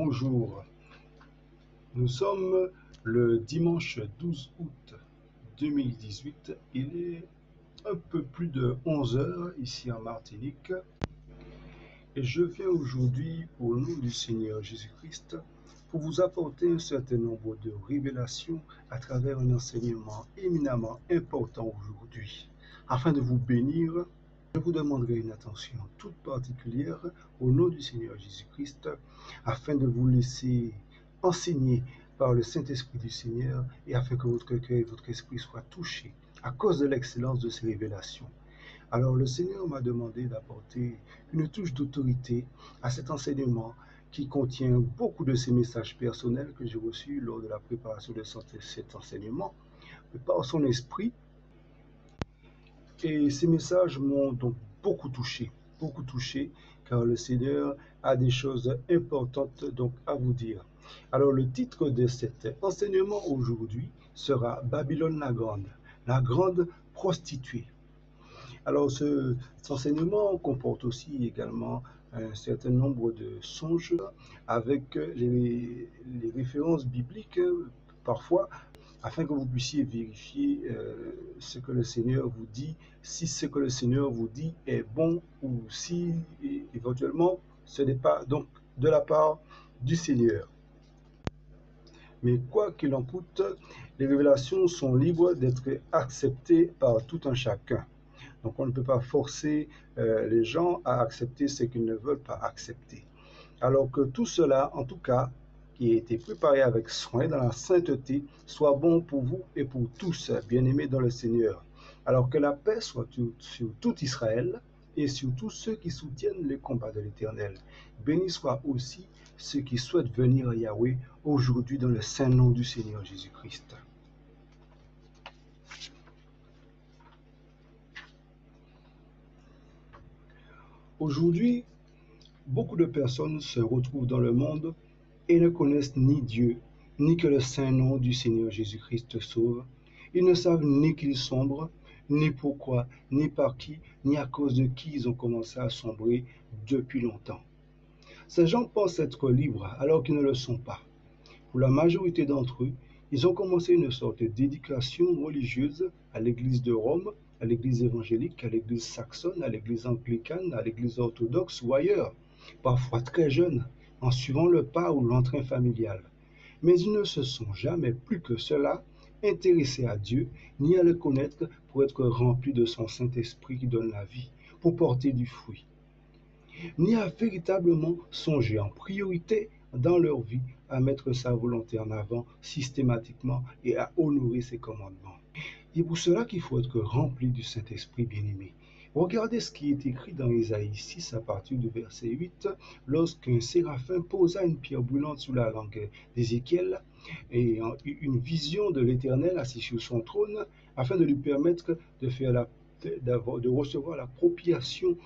Bonjour, nous sommes le dimanche 12 août 2018. Il est un peu plus de 11 heures ici en Martinique et je viens aujourd'hui au nom du Seigneur Jésus-Christ pour vous apporter un certain nombre de révélations à travers un enseignement éminemment important aujourd'hui. Afin de vous bénir, je vous demanderai une attention toute particulière au nom du Seigneur Jésus-Christ afin de vous laisser enseigner par le Saint-Esprit du Seigneur et afin que votre cœur et votre esprit soient touchés à cause de l'excellence de ces révélations. Alors le Seigneur m'a demandé d'apporter une touche d'autorité à cet enseignement qui contient beaucoup de ces messages personnels que j'ai reçus lors de la préparation de cet enseignement par son esprit. Et ces messages m'ont donc beaucoup touché, car le Seigneur a des choses importantes donc à vous dire. Alors le titre de cet enseignement aujourd'hui sera Babylone la grande prostituée. Alors cet enseignement comporte aussi également un certain nombre de songes avec les références bibliques parfois, afin que vous puissiez vérifier ce que le Seigneur vous dit, si ce que le Seigneur vous dit est bon ou si éventuellement ce n'est pas donc de la part du Seigneur. Mais quoi qu'il en coûte, les révélations sont libres d'être acceptées par tout un chacun. Donc on ne peut pas forcer les gens à accepter ce qu'ils ne veulent pas accepter. Alors que tout cela, en tout cas, qui a été préparé avec soin dans la sainteté, soit bon pour vous et pour tous, bien-aimés dans le Seigneur. Alors que la paix soit sur tout Israël et sur tous ceux qui soutiennent les combats de l'Éternel. Béni soit aussi ceux qui souhaitent venir à Yahweh aujourd'hui dans le saint nom du Seigneur Jésus-Christ. Aujourd'hui, beaucoup de personnes se retrouvent dans le monde et ne connaissent ni Dieu, ni que le saint nom du Seigneur Jésus-Christ sauve. Ils ne savent ni qu'ils sombrent, ni pourquoi, ni par qui, ni à cause de qui ils ont commencé à sombrer depuis longtemps. Ces gens pensent être libres alors qu'ils ne le sont pas. Pour la majorité d'entre eux, ils ont commencé une sorte d'éducation religieuse à l'église de Rome, à l'église évangélique, à l'église saxonne, à l'église anglicane, à l'église orthodoxe ou ailleurs, parfois très jeunes, en suivant le pas ou l'entrain familial. Mais ils ne se sont jamais plus que cela intéressés à Dieu, ni à le connaître pour être remplis de son Saint-Esprit qui donne la vie, pour porter du fruit, ni à véritablement songer en priorité dans leur vie à mettre sa volonté en avant systématiquement et à honorer ses commandements. Et pour cela qu'il faut être rempli du Saint-Esprit bien-aimé. Regardez ce qui est écrit dans Ésaïe 6 à partir du verset 8, lorsqu'un séraphin posa une pierre brûlante sous la langue d'Ézéchiel et une vision de l'Éternel assis sur son trône afin de lui permettre de recevoir l'appropriation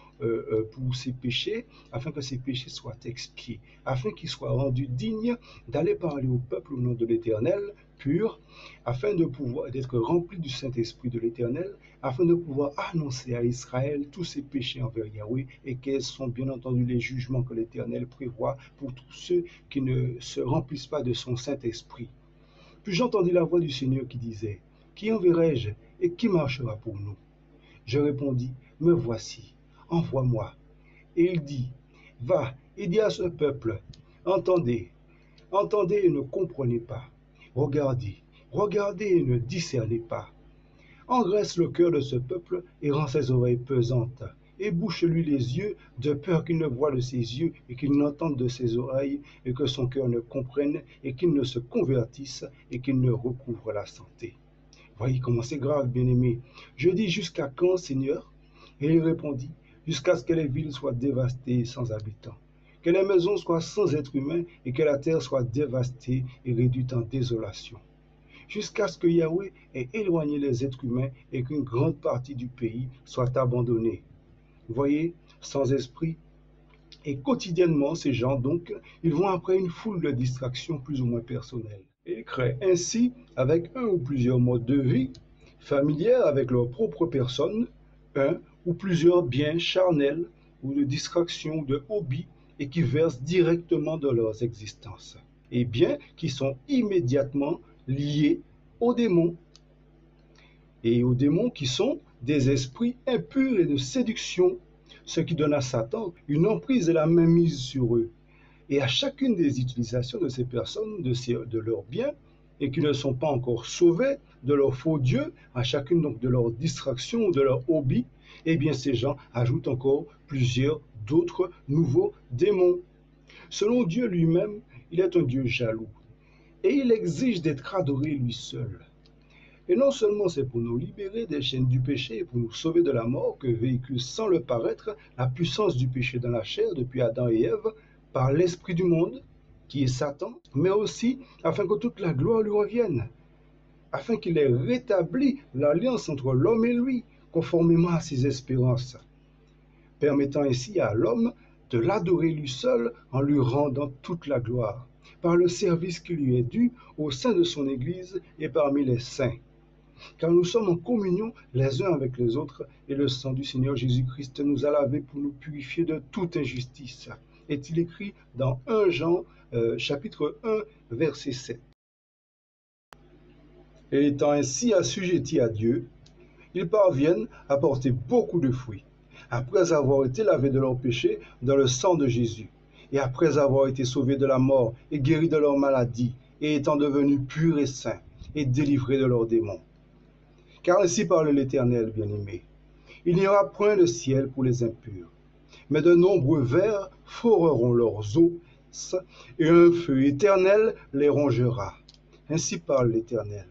pour ses péchés, afin que ses péchés soient expiés, afin qu'il soit rendu digne d'aller parler au peuple au nom de l'Éternel, pur, afin de pouvoir d'être rempli du Saint-Esprit de l'Éternel, afin de pouvoir annoncer à Israël tous ses péchés envers Yahweh et quels sont bien entendu les jugements que l'Éternel prévoit pour tous ceux qui ne se remplissent pas de son Saint-Esprit. Puis j'entendis la voix du Seigneur qui disait, « Qui enverrai-je et qui marchera pour nous ?» Je répondis, « Me voici, envoie-moi. » Et il dit, « Va et dis à ce peuple, entendez, entendez et ne comprenez pas. Regardez, regardez et ne discernez pas. Engraisse le cœur de ce peuple et rend ses oreilles pesantes. Et bouche-lui les yeux, de peur qu'il ne voie de ses yeux et qu'il n'entende de ses oreilles, et que son cœur ne comprenne, et qu'il ne se convertisse, et qu'il ne recouvre la santé. » Voyez comment c'est grave, bien-aimé. Je dis, jusqu'à quand, Seigneur? Et il répondit, jusqu'à ce que les villes soient dévastées sans habitants, que les maisons soient sans être humains et que la terre soit dévastée et réduite en désolation, jusqu'à ce que Yahweh ait éloigné les êtres humains et qu'une grande partie du pays soit abandonnée. Vous voyez, sans esprit. Et quotidiennement, ces gens, donc, ils vont après une foule de distractions plus ou moins personnelles. Et ils créent ainsi, avec un ou plusieurs modes de vie, familières avec leur propre personne, un ou plusieurs biens charnels ou de distractions, de hobbies, et qui versent directement dans leurs existences, et bien qui sont immédiatement liés aux démons, et aux démons qui sont des esprits impurs et de séduction, ce qui donne à Satan une emprise et la mainmise sur eux. Et à chacune des utilisations de ces personnes, de leurs biens, et qui ne sont pas encore sauvés de leur faux Dieu, à chacune donc de leurs distractions ou de leurs hobbies, eh bien ces gens ajoutent encore plusieurs d'autres nouveaux démons. Selon Dieu lui-même, il est un Dieu jaloux, et il exige d'être adoré lui seul. Et non seulement c'est pour nous libérer des chaînes du péché et pour nous sauver de la mort que véhicule sans le paraître la puissance du péché dans la chair depuis Adam et Ève par l'esprit du monde, qui est Satan, mais aussi afin que toute la gloire lui revienne, afin qu'il ait rétabli l'alliance entre l'homme et lui, conformément à ses espérances, permettant ainsi à l'homme de l'adorer lui seul en lui rendant toute la gloire, par le service qui lui est dû au sein de son Église et parmi les saints. Car nous sommes en communion les uns avec les autres, et le sang du Seigneur Jésus-Christ nous a lavés pour nous purifier de toute injustice. Est-il écrit dans 1 Jean, chapitre 1, verset 7. Et étant ainsi assujettis à Dieu, ils parviennent à porter beaucoup de fruits, après avoir été lavés de leurs péchés dans le sang de Jésus, et après avoir été sauvés de la mort et guéris de leurs maladies, et étant devenus purs et saints, et délivrés de leurs démons. Car ainsi parle l'Éternel, bien-aimé, il n'y aura point de ciel pour les impurs, mais de nombreux vers foreront leurs os, et un feu éternel les rongera. Ainsi parle l'Éternel.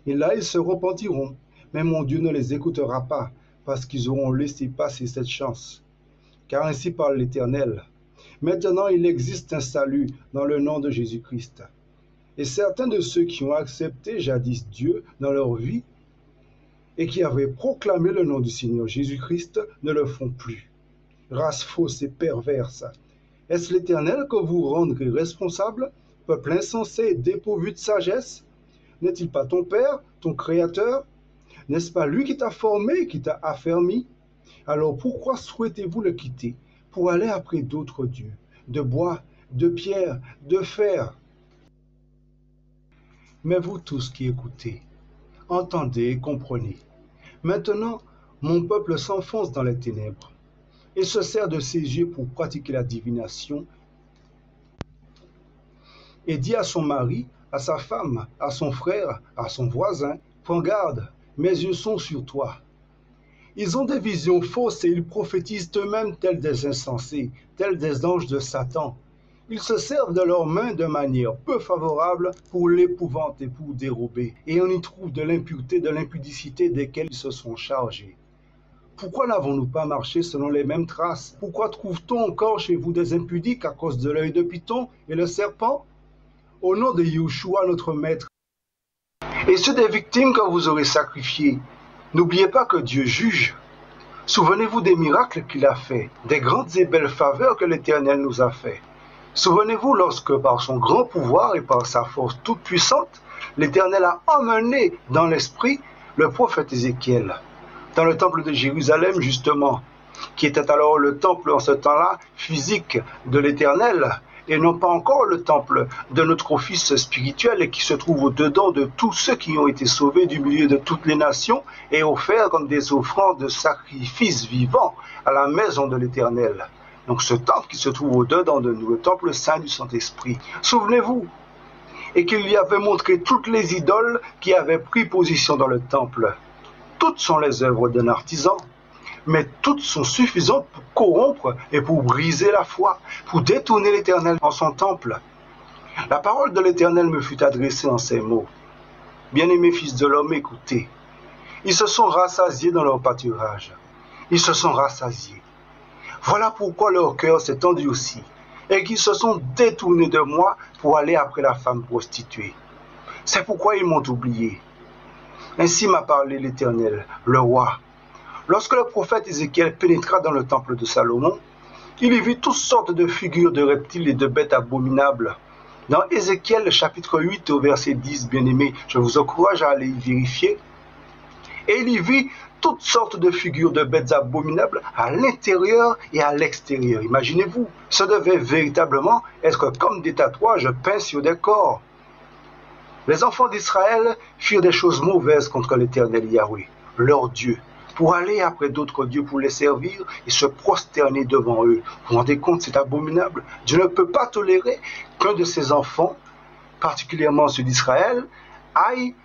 Et là ils se repentiront, mais mon Dieu ne les écoutera pas, parce qu'ils auront laissé passer cette chance. Car ainsi parle l'Éternel. Maintenant il existe un salut dans le nom de Jésus-Christ. Et certains de ceux qui ont accepté jadis Dieu dans leur vie, et qui avaient proclamé le nom du Seigneur Jésus-Christ, ne le font plus. Race fausse et perverse, est-ce l'Éternel que vous rendrez responsable, peuple insensé et dépourvu de sagesse? N'est-il pas ton Père, ton Créateur? N'est-ce pas lui qui t'a formé, qui t'a affermi? Alors pourquoi souhaitez-vous le quitter pour aller après d'autres dieux, de bois, de pierre, de fer? Mais vous tous qui écoutez, entendez et comprenez. Maintenant, mon peuple s'enfonce dans les ténèbres et se sert de ses yeux pour pratiquer la divination et dit à son mari, à sa femme, à son frère, à son voisin, « Prends garde, mes yeux sont sur toi. » Ils ont des visions fausses et ils prophétisent eux-mêmes tels des insensés, tels des anges de Satan. Ils se servent de leurs mains de manière peu favorable pour l'épouvante et pour dérober, et on y trouve de l'impureté, de l'impudicité desquelles ils se sont chargés. Pourquoi n'avons-nous pas marché selon les mêmes traces? Pourquoi trouve-t-on encore chez vous des impudiques à cause de l'œil de Python et le serpent? Au nom de Yahushua, notre Maître, et ceux des victimes que vous aurez sacrifiées, n'oubliez pas que Dieu juge. Souvenez-vous des miracles qu'il a faits, des grandes et belles faveurs que l'Éternel nous a fait. Souvenez-vous lorsque, par son grand pouvoir et par sa force toute puissante, l'Éternel a emmené dans l'esprit le prophète Ézéchiel, dans le temple de Jérusalem justement, qui était alors le temple en ce temps-là physique de l'Éternel, et non pas encore le temple de notre office spirituel qui se trouve au-dedans de tous ceux qui ont été sauvés du milieu de toutes les nations et offerts comme des offrandes de sacrifices vivants à la maison de l'Éternel. Donc ce temple qui se trouve au-dedans de nous, le temple saint du Saint-Esprit. Souvenez-vous, et qu'il lui avait montré toutes les idoles qui avaient pris position dans le temple. Toutes sont les œuvres d'un artisan, mais toutes sont suffisantes pour corrompre et pour briser la foi, pour détourner l'Éternel en son temple. La parole de l'Éternel me fut adressée en ces mots. Bien-aimés fils de l'homme, écoutez. Ils se sont rassasiés dans leur pâturage. Ils se sont rassasiés. Voilà pourquoi leur cœur s'est endurci et qu'ils se sont détournés de moi pour aller après la femme prostituée. C'est pourquoi ils m'ont oublié. Ainsi m'a parlé l'Éternel, le roi. Lorsque le prophète Ézéchiel pénétra dans le temple de Salomon, il y vit toutes sortes de figures de reptiles et de bêtes abominables. Dans Ézéchiel chapitre 8 au verset 10, bien-aimés, je vous encourage à aller y vérifier. Et il y vit toutes sortes de figures de bêtes abominables à l'intérieur et à l'extérieur. Imaginez-vous, ça devait véritablement être comme des tatouages peints sur des corps. Les enfants d'Israël firent des choses mauvaises contre l'Éternel Yahweh, leur Dieu, pour aller après d'autres dieux pour les servir et se prosterner devant eux. Vous vous rendez compte, c'est abominable. Dieu ne peut pas tolérer qu'un de ses enfants, particulièrement ceux d'Israël, aille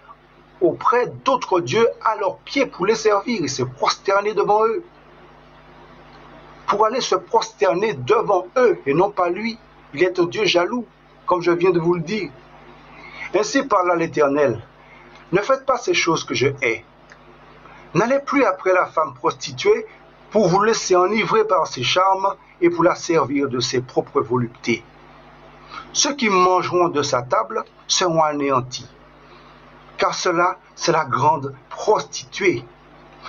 auprès d'autres dieux à leurs pieds pour les servir et se prosterner devant eux. Pour aller se prosterner devant eux et non pas lui. Il est un Dieu jaloux, comme je viens de vous le dire. Ainsi parla l'Éternel, ne faites pas ces choses que je hais. N'allez plus après la femme prostituée pour vous laisser enivrer par ses charmes et pour la servir de ses propres voluptés. Ceux qui mangeront de sa table seront anéantis, car cela, c'est la grande prostituée.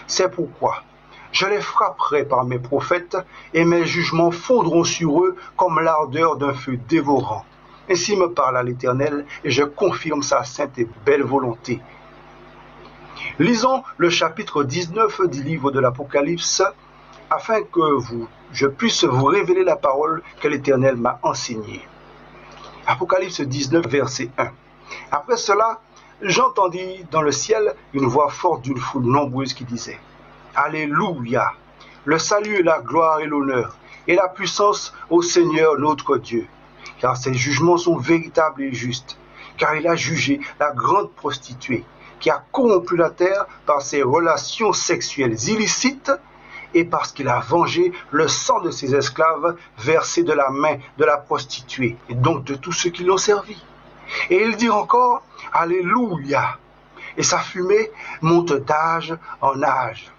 C'est pourquoi je les frapperai par mes prophètes et mes jugements fondront sur eux comme l'ardeur d'un feu dévorant. Ainsi me parle l'Éternel, et je confirme sa sainte et belle volonté. Lisons le chapitre 19 du livre de l'Apocalypse, afin que je puisse vous révéler la parole que l'Éternel m'a enseignée. Apocalypse 19, verset 1. Après cela, j'entendis dans le ciel une voix forte d'une foule nombreuse qui disait « Alléluia! Le salut et la gloire et l'honneur et la puissance au Seigneur notre Dieu. Car ses jugements sont véritables et justes, car il a jugé la grande prostituée, qui a corrompu la terre par ses relations sexuelles illicites, et parce qu'il a vengé le sang de ses esclaves versé de la main de la prostituée, et donc de tous ceux qui l'ont servi. Et il dit encore, Alléluia, et sa fumée monte d'âge en âge.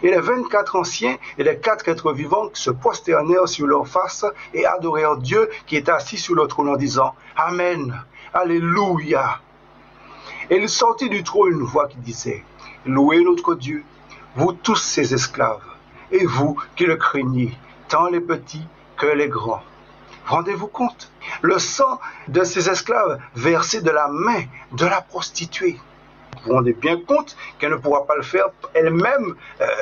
Et les 24 anciens et les 4 êtres vivants se prosternèrent sur leur face et adorèrent Dieu qui est assis sur le trône en disant « Amen, Alléluia ». Et il sortit du trône une voix qui disait « Louez notre Dieu, vous tous ses esclaves, et vous qui le craignez, tant les petits que les grands. » Rendez-vous compte, le sang de ces esclaves versé de la main de la prostituée. Vous vous rendez bien compte qu'elle ne pourra pas le faire elle-même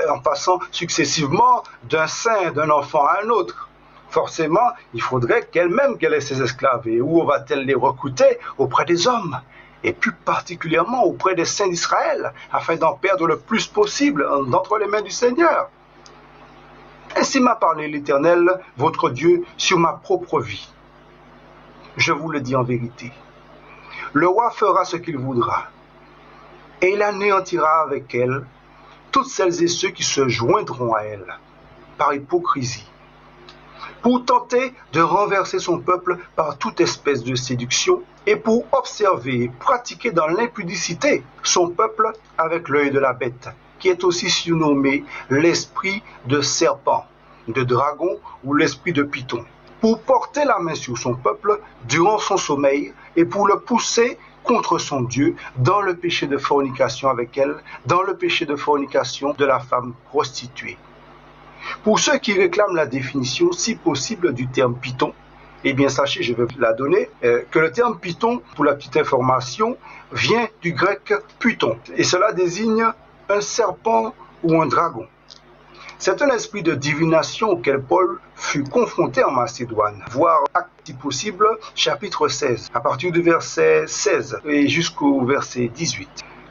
en passant successivement d'un sein d'un enfant à un autre. Forcément, il faudrait qu'elle-même qu'elle ait ses esclaves. Et où va-t-elle les recruter? Auprès des hommes, et plus particulièrement auprès des saints d'Israël, afin d'en perdre le plus possible d'entre les mains du Seigneur. Ainsi m'a parlé l'Éternel, votre Dieu, sur ma propre vie. Je vous le dis en vérité. Le roi fera ce qu'il voudra. Et il anéantira avec elle toutes celles et ceux qui se joindront à elle, par hypocrisie, pour tenter de renverser son peuple par toute espèce de séduction, et pour observer et pratiquer dans l'impudicité son peuple avec l'œil de la bête, qui est aussi surnommé l'esprit de serpent, de dragon ou l'esprit de python, pour porter la main sur son peuple durant son sommeil et pour le pousser contre son Dieu dans le péché de fornication avec elle, dans le péché de fornication de la femme prostituée. Pour ceux qui réclament la définition, si possible, du terme python, eh bien sachez, je vais vous la donner, que le terme python, pour la petite information, vient du grec python, et cela désigne un serpent ou un dragon. C'est un esprit de divination auquel Paul fut confronté en Macédoine. Voir Actes, si possible, chapitre 16, à partir du verset 16 et jusqu'au verset 18.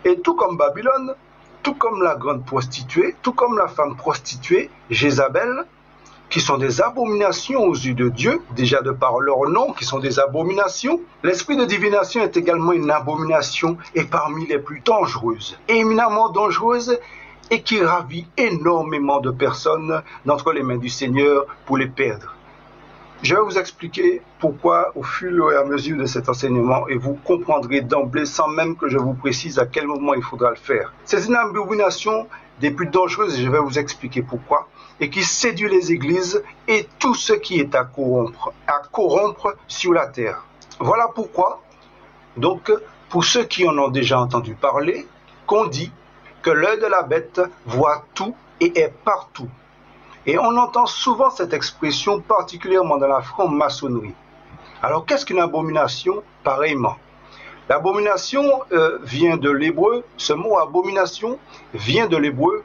Et tout comme Babylone, tout comme la grande prostituée, tout comme la femme prostituée, Jézabel, qui sont des abominations aux yeux de Dieu, déjà de par leur nom, qui sont des abominations. L'esprit de divination est également une abomination et parmi les plus dangereuses, éminemment dangereuses, et qui ravit énormément de personnes d'entre les mains du Seigneur pour les perdre. Je vais vous expliquer pourquoi au fur et à mesure de cet enseignement, et vous comprendrez d'emblée sans même que je vous précise à quel moment il faudra le faire. C'est une abomination des plus dangereuses, et je vais vous expliquer pourquoi, et qui séduit les églises et tout ce qui est à corrompre sur la terre. Voilà pourquoi, donc, pour ceux qui en ont déjà entendu parler, qu'on dit que l'œil de la bête voit tout et est partout. Et on entend souvent cette expression, particulièrement dans la franc-maçonnerie. Alors qu'est-ce qu'une abomination? Pareillement, L'abomination vient de l'hébreu, ce mot abomination vient de l'hébreu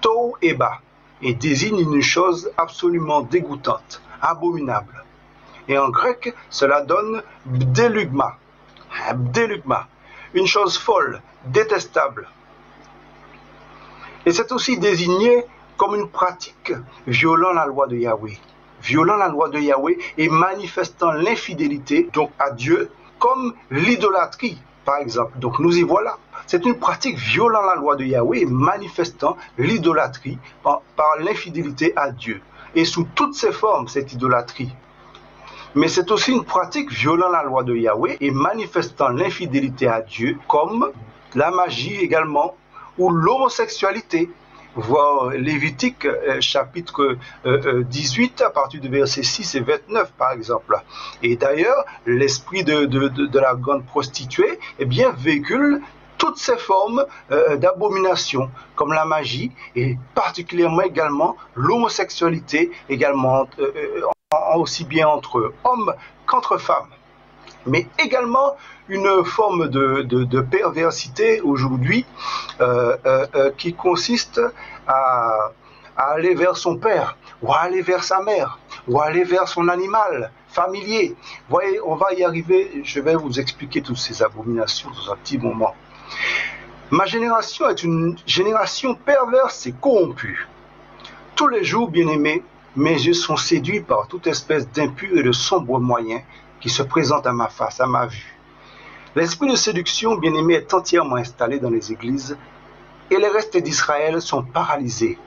tohu eba et désigne une chose absolument dégoûtante, abominable. Et en grec, cela donne bdelugma, une chose folle, détestable. Et c'est aussi désigné comme une pratique violant la loi de Yahweh. Violant la loi de Yahweh et manifestant l'infidélité donc à Dieu comme l'idolâtrie, par exemple. Donc nous y voilà. C'est une pratique violant la loi de Yahweh et manifestant l'idolâtrie par l'infidélité à Dieu. Et sous toutes ses formes, cette idolâtrie. Mais c'est aussi une pratique violant la loi de Yahweh et manifestant l'infidélité à Dieu, comme la magie également, ou l'homosexualité. Voir Lévitique chapitre 18 à partir du verset 6 et 29 par exemple. Et d'ailleurs, l'esprit de la grande prostituée eh bien, véhicule toutes ces formes d'abomination, comme la magie et particulièrement également l'homosexualité, également aussi bien entre hommes qu'entre femmes. Mais également une forme de perversité aujourd'hui qui consiste à aller vers son père, ou à aller vers sa mère, ou à aller vers son animal familier. Vous voyez, on va y arriver, je vais vous expliquer toutes ces abominations dans un petit moment. Ma génération est une génération perverse et corrompue. Tous les jours, bien-aimés, mes yeux sont séduits par toute espèce d'impurs et de sombres moyens qui se présentent à ma face, à ma vue. L'esprit de séduction, bien-aimé, est entièrement installé dans les églises et les restes d'Israël sont paralysés,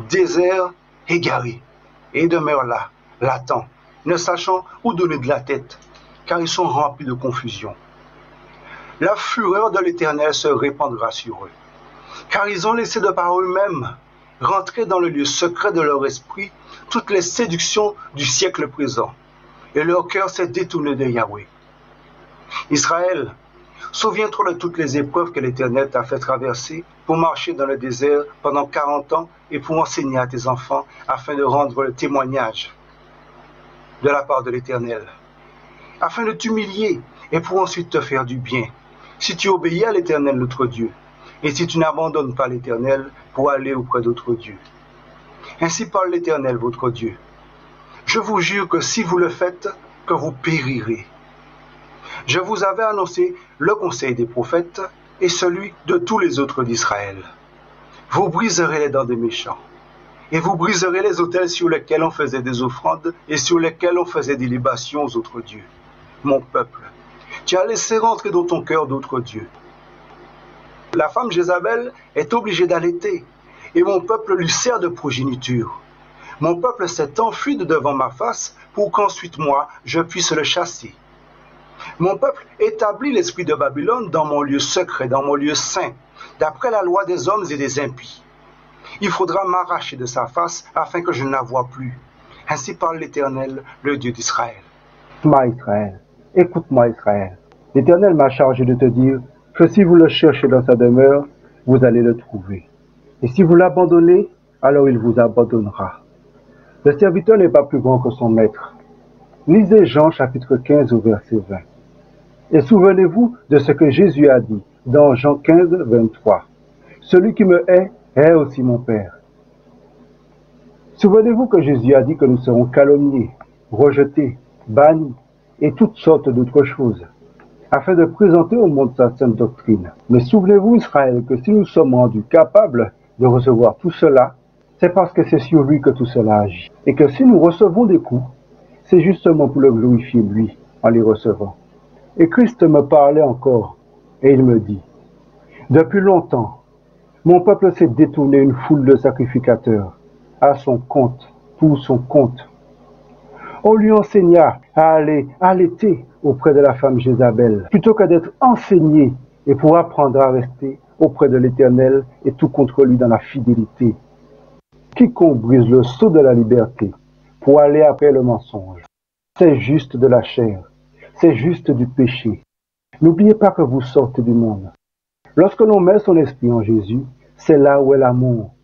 déserts, égarés, et demeurent là, latents, ne sachant où donner de la tête, car ils sont remplis de confusion. La fureur de l'Éternel se répandra sur eux, car ils ont laissé de par eux-mêmes rentrer dans le lieu secret de leur esprit toutes les séductions du siècle présent, et leur cœur s'est détourné de Yahweh. Israël, souviens-toi de toutes les épreuves que l'Éternel t'a fait traverser pour marcher dans le désert pendant 40 ans et pour enseigner à tes enfants afin de rendre le témoignage de la part de l'Éternel, afin de t'humilier et pour ensuite te faire du bien, si tu obéis à l'Éternel notre Dieu, et si tu n'abandonnes pas l'Éternel pour aller auprès d'autres dieux. Ainsi parle l'Éternel votre Dieu. Je vous jure que si vous le faites, que vous périrez. Je vous avais annoncé le conseil des prophètes et celui de tous les autres d'Israël. Vous briserez les dents des méchants, et vous briserez les autels sur lesquels on faisait des offrandes et sur lesquels on faisait des libations aux autres dieux. Mon peuple, tu as laissé rentrer dans ton cœur d'autres dieux. La femme Jézabel est obligée d'allaiter, et mon peuple lui sert de progéniture. Mon peuple s'est enfui de devant ma face pour qu'ensuite moi, je puisse le chasser. Mon peuple établit l'esprit de Babylone dans mon lieu secret, dans mon lieu saint, d'après la loi des hommes et des impies. Il faudra m'arracher de sa face afin que je ne la voie plus. Ainsi parle l'Éternel, le Dieu d'Israël. Écoute-moi Israël. L'Éternel m'a chargé de te dire que si vous le cherchez dans sa demeure, vous allez le trouver. Et si vous l'abandonnez, alors il vous abandonnera. Le serviteur n'est pas plus grand que son maître. Lisez Jean chapitre 15 au verset 20. Et souvenez-vous de ce que Jésus a dit dans Jean 15, 23. Celui qui me hait aussi mon Père. Souvenez-vous que Jésus a dit que nous serons calomniés, rejetés, bannis et toutes sortes d'autres choses, afin de présenter au monde sa sainte doctrine. Mais souvenez-vous, Israël, que si nous sommes rendus capables de recevoir tout cela, c'est parce que c'est sur lui que tout cela agit. Et que si nous recevons des coups, c'est justement pour le glorifier lui en les recevant. Et Christ me parlait encore, et il me dit, depuis longtemps, mon peuple s'est détourné une foule de sacrificateurs, à son compte, pour son compte. On lui enseigna à aller allaiter auprès de la femme Jézabel, plutôt que d'être enseigné et pour apprendre à rester auprès de l'Éternel et tout contre lui dans la fidélité. Quiconque brise le sceau de la liberté pour aller après le mensonge, c'est juste de la chair, c'est juste du péché. N'oubliez pas que vous sortez du monde. Lorsque l'on met son esprit en Jésus, c'est là où est l'amour,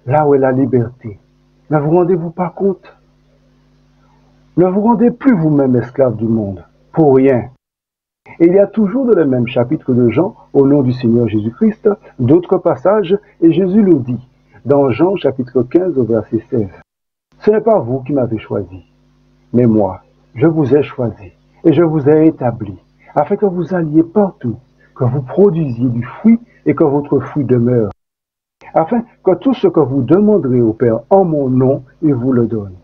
là où est la liberté. Ne vous rendez-vous pas compte? Ne vous rendez plus vous-même esclave du monde, pour rien. Et il y a toujours dans le même chapitre de Jean, au nom du Seigneur Jésus-Christ, d'autres passages, et Jésus le dit, dans Jean chapitre 15 au verset 16. Ce n'est pas vous qui m'avez choisi, mais moi, je vous ai choisi, et je vous ai établi, afin que vous alliez partout, que vous produisiez du fruit, et que votre fruit demeure, afin que tout ce que vous demanderez au Père en mon nom, il vous le donne.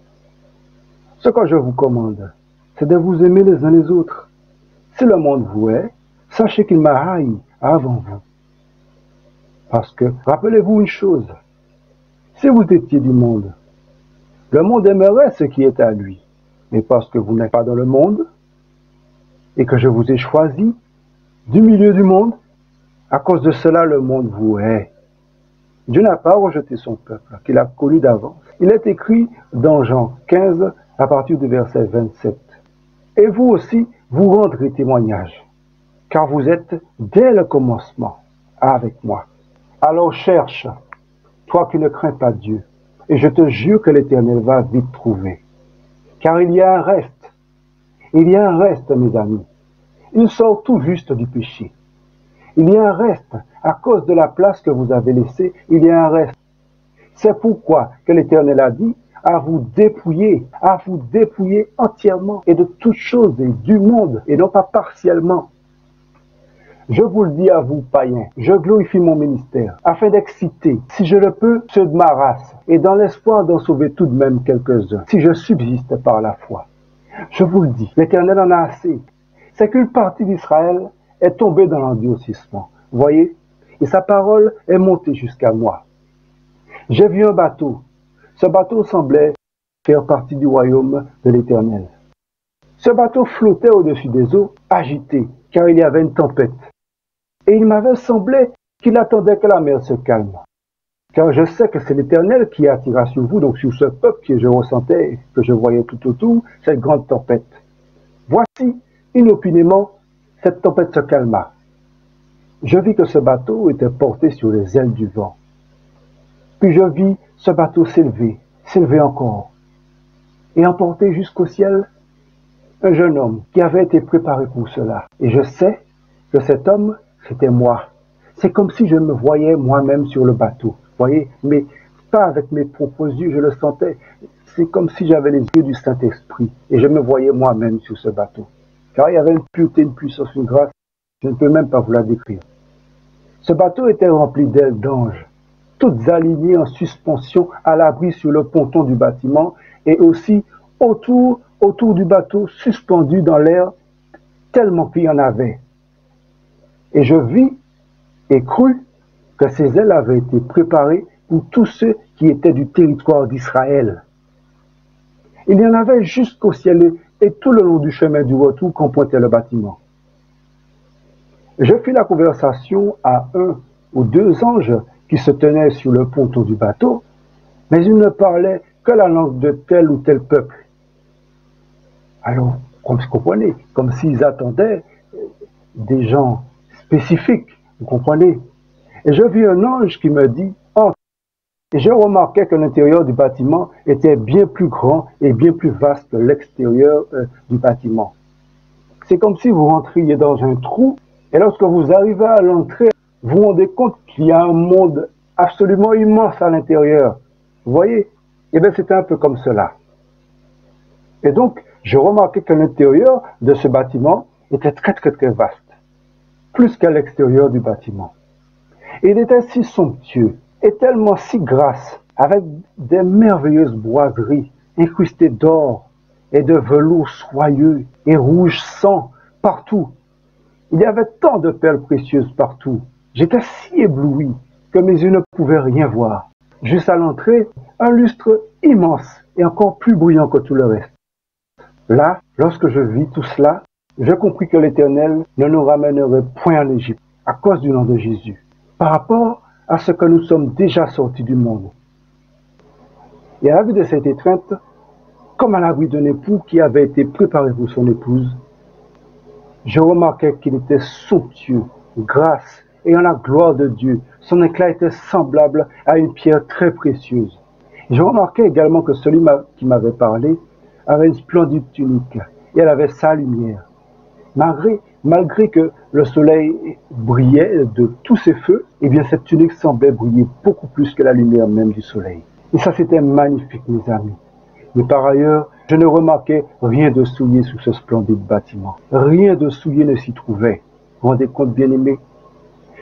Ce que je vous commande, c'est de vous aimer les uns les autres. Si le monde vous hait, sachez qu'il m'a haï avant vous. Parce que, rappelez-vous une chose, si vous étiez du monde, le monde aimerait ce qui est à lui. Mais parce que vous n'êtes pas dans le monde, et que je vous ai choisi du milieu du monde, à cause de cela, le monde vous hait. Dieu n'a pas rejeté son peuple, qu'il a connu d'avance. Il est écrit dans Jean 15, à partir du verset 27. Et vous aussi, vous rendrez témoignage, car vous êtes dès le commencement avec moi. Alors cherche, toi qui ne crains pas Dieu, et je te jure que l'Éternel va vite trouver. Car il y a un reste, mes amis. Il sort tout juste du péché. Il y a un reste, à cause de la place que vous avez laissée, il y a un reste. C'est pourquoi que l'Éternel a dit, à vous dépouiller entièrement, et de toutes choses, et du monde, et non pas partiellement. Je vous le dis à vous, païens, je glorifie mon ministère, afin d'exciter, si je le peux, ceux de ma race, et dans l'espoir d'en sauver tout de même quelques-uns, si je subsiste par la foi. Je vous le dis, l'Éternel en a assez. C'est qu'une partie d'Israël est tombée dans l'endurcissement. Voyez, et sa parole est montée jusqu'à moi. J'ai vu un bateau. Ce bateau semblait faire partie du royaume de l'Éternel. Ce bateau flottait au-dessus des eaux, agité, car il y avait une tempête. Et il m'avait semblé qu'il attendait que la mer se calme. Car je sais que c'est l'Éternel qui attira sur vous, donc sur ce peuple que je ressentais, que je voyais tout autour, cette grande tempête. Voici, inopinément, cette tempête se calma. Je vis que ce bateau était porté sur les ailes du vent. Puis je vis ce bateau s'élever encore, et emporter jusqu'au ciel un jeune homme qui avait été préparé pour cela. Et je sais que cet homme, c'était moi. C'est comme si je me voyais moi-même sur le bateau. Voyez, mais pas avec mes propres yeux, je le sentais. C'est comme si j'avais les yeux du Saint-Esprit et je me voyais moi-même sur ce bateau. Car il y avait une pureté, une puissance, une grâce, je ne peux même pas vous la décrire. Ce bateau était rempli d'ailes d'anges, toutes alignées en suspension à l'abri sur le ponton du bâtiment et aussi autour du bateau suspendu dans l'air, tellement qu'il y en avait. Et je vis et crus que ces ailes avaient été préparées pour tous ceux qui étaient du territoire d'Israël. Il y en avait jusqu'au ciel et tout le long du chemin du retour qu'empruntait le bâtiment. Je fis la conversation à un ou deux anges qui se tenaient sur le ponton du bateau, mais ils ne parlaient que la langue de tel ou tel peuple. Alors, comme vous comprenez, comme s'ils attendaient des gens spécifiques, vous comprenez. Et je vis un ange qui me dit, entre. Et je remarquais que l'intérieur du bâtiment était bien plus grand et bien plus vaste que l'extérieur du bâtiment. C'est comme si vous rentriez dans un trou, et lorsque vous arrivez à l'entrée, vous vous rendez compte qu'il y a un monde absolument immense à l'intérieur. Vous voyez? Eh bien, c'était un peu comme cela. Et donc, je remarquais que l'intérieur de ce bâtiment était très, très, très vaste, plus qu'à l'extérieur du bâtiment. Et il était si somptueux, et tellement si grasse, avec des merveilleuses boiseries incrustées d'or et de velours soyeux et rouge sang partout. Il y avait tant de perles précieuses partout. J'étais si ébloui que mes yeux ne pouvaient rien voir. Juste à l'entrée, un lustre immense et encore plus brillant que tout le reste. Là, lorsque je vis tout cela, je compris que l'Éternel ne nous ramènerait point en Égypte à cause du nom de Jésus, par rapport à ce que nous sommes déjà sortis du monde. Et à la vue de cette étreinte, comme à l'abri d'un époux qui avait été préparé pour son épouse, je remarquai qu'il était somptueux, grâce, ayant la gloire de Dieu. Son éclat était semblable à une pierre très précieuse. Je remarquai également que celui qui m'avait parlé avait une splendide tunique, et elle avait sa lumière. Malgré Malgré que le soleil brillait de tous ses feux, eh bien cette tunique semblait briller beaucoup plus que la lumière même du soleil. Et ça, c'était magnifique, mes amis. Mais par ailleurs, je ne remarquais rien de souillé sous ce splendide bâtiment. Rien de souillé ne s'y trouvait. Vous vous rendez compte, bien-aimés?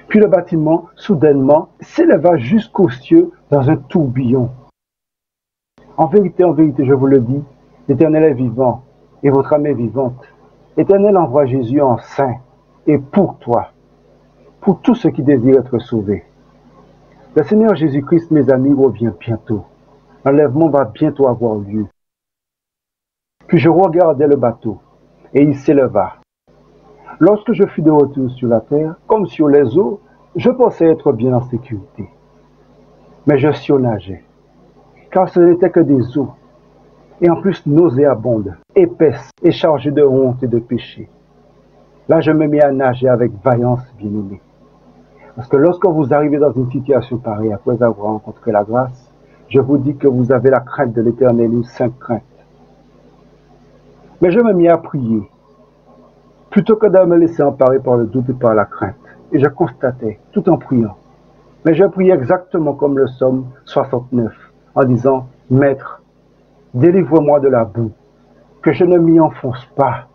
Puis le bâtiment, soudainement, s'éleva jusqu'aux cieux dans un tourbillon. En vérité, je vous le dis, l'Éternel est vivant et votre âme est vivante. L'Éternel envoie Jésus en saint et pour toi, pour tous ceux qui désirent être sauvés. Le Seigneur Jésus-Christ, mes amis, revient bientôt. L'enlèvement va bientôt avoir lieu. Puis je regardai le bateau et il s'éleva. Lorsque je fus de retour sur la terre, comme sur les eaux, je pensais être bien en sécurité. Mais je surnageais, car ce n'était que des eaux, et en plus nauséabondes, épaisses et chargées de honte et de péché. Là, je me mis à nager avec vaillance, bien-aimé. Parce que lorsque vous arrivez dans une situation pareille, après avoir rencontré la grâce, je vous dis que vous avez la crainte de l'Éternel, une sainte crainte. Mais je me mis à prier, plutôt que de me laisser emparer par le doute et par la crainte. Et je constatais, tout en priant. Mais je priais exactement comme le psaume 69, en disant, « Maître, délivre-moi de la boue, que je ne m'y enfonce pas,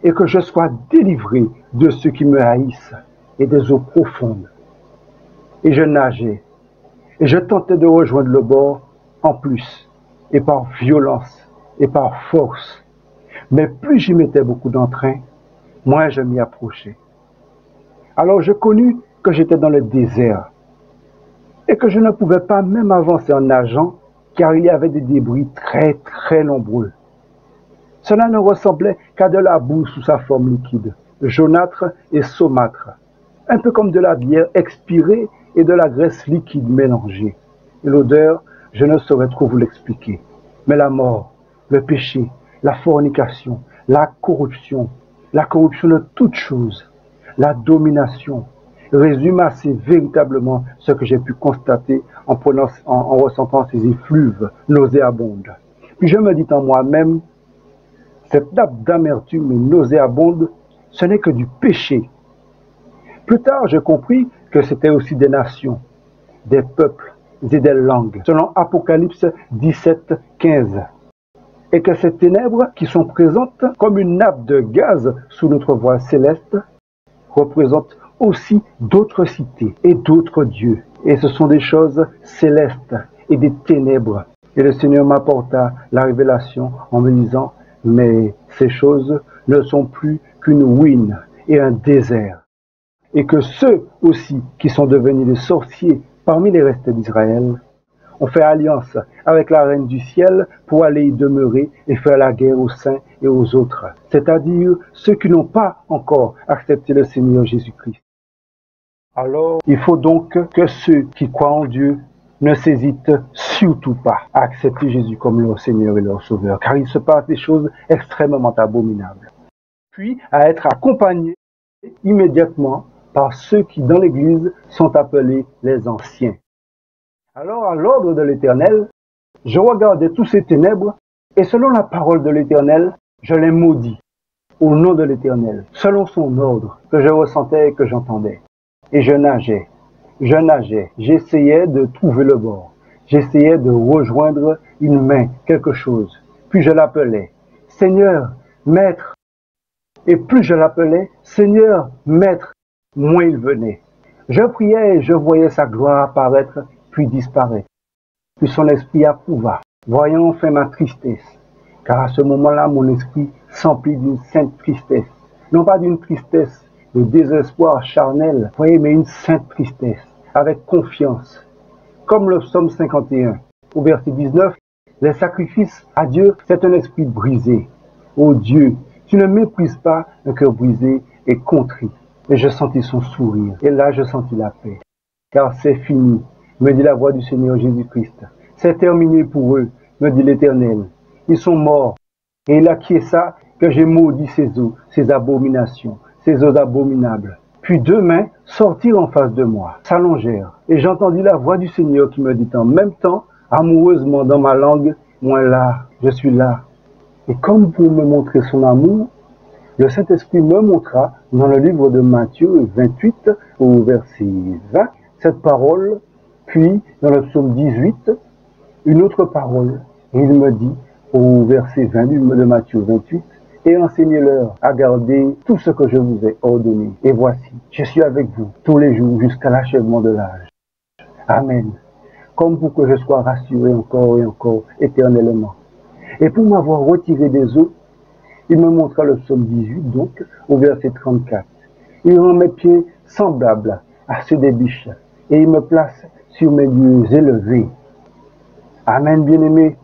et que je sois délivré de ceux qui me haïssent et des eaux profondes. » Et je nageais, et je tentais de rejoindre le bord en plus, et par violence, et par force. Mais plus j'y mettais beaucoup d'entrain, moins je m'y approchais. Alors je connus que j'étais dans le désert, et que je ne pouvais pas même avancer en nageant, car il y avait des débris très très nombreux. Cela ne ressemblait qu'à de la boue sous sa forme liquide, jaunâtre et saumâtre, un peu comme de la bière expirée et de la graisse liquide mélangée. Et l'odeur, je ne saurais trop vous l'expliquer. Mais la mort, le péché, la fornication, la corruption de toutes choses, la domination, résume assez véritablement ce que j'ai pu constater en ressentant ces effluves nauséabondes. Puis je me dis en moi-même, cette nappe d'amertume et nauséabonde, ce n'est que du péché. Plus tard, je compris que c'était aussi des nations, des peuples et des langues, selon Apocalypse 17, 15. Et que ces ténèbres qui sont présentes comme une nappe de gaz sous notre voile céleste représentent aussi d'autres cités et d'autres dieux. Et ce sont des choses célestes et des ténèbres. Et le Seigneur m'apporta la révélation en me disant, mais ces choses ne sont plus qu'une ruine et un désert. Et que ceux aussi qui sont devenus des sorciers parmi les restes d'Israël ont fait alliance avec la reine du ciel pour aller y demeurer et faire la guerre aux saints et aux autres, c'est-à-dire ceux qui n'ont pas encore accepté le Seigneur Jésus-Christ. Alors, il faut donc que ceux qui croient en Dieu ne s'hésitent surtout pas à accepter Jésus comme leur Seigneur et leur Sauveur, car il se passe des choses extrêmement abominables. Puis, à être accompagnés immédiatement par ceux qui, dans l'Église, sont appelés les anciens. Alors, à l'ordre de l'Éternel, je regardais tous ces ténèbres, et selon la parole de l'Éternel, je les maudis, au nom de l'Éternel, selon son ordre, que je ressentais et que j'entendais. Et je nageais, j'essayais de trouver le bord, j'essayais de rejoindre une main, quelque chose. Puis je l'appelais, Seigneur, Maître. Et plus je l'appelais, Seigneur, Maître, moins il venait. Je priais et je voyais sa gloire apparaître, puis disparaître. Puis son esprit approuva, voyant enfin ma tristesse. Car à ce moment-là, mon esprit s'emplit d'une sainte tristesse. Non pas d'une tristesse de désespoir charnel, voyez, mais une sainte tristesse, avec confiance. Comme le psaume 51, au verset 19, les sacrifices à Dieu, c'est un esprit brisé. Ô Dieu, tu ne méprises pas un cœur brisé et contrit. Et je sentis son sourire. Et là, je sentis la paix. Car c'est fini, me dit la voix du Seigneur Jésus-Christ. C'est terminé pour eux, me dit l'Éternel. Ils sont morts. Et il acquiesça que j'ai maudit ces eaux, ces abominations, ces eaux abominables. Puis deux mains sortirent en face de moi, s'allongèrent. Et j'entendis la voix du Seigneur qui me dit en même temps, amoureusement dans ma langue, moi là, je suis là. Et comme pour me montrer son amour, Le Saint-Esprit me montra dans le livre de Matthieu 28 au verset 20 cette parole, puis dans le psaume 18 une autre parole. Et il me dit au verset 20 de Matthieu 28, et enseignez-leur à garder tout ce que je vous ai ordonné. Et voici, je suis avec vous tous les jours jusqu'à l'achèvement de l'âge. Amen. Comme pour que je sois rassuré encore et encore éternellement. Et pour m'avoir retiré des eaux, il me montra le psaume 18, donc, au verset 34. Il rend mes pieds semblables à ceux des biches, et il me place sur mes lieux élevés. Amen, bien-aimé.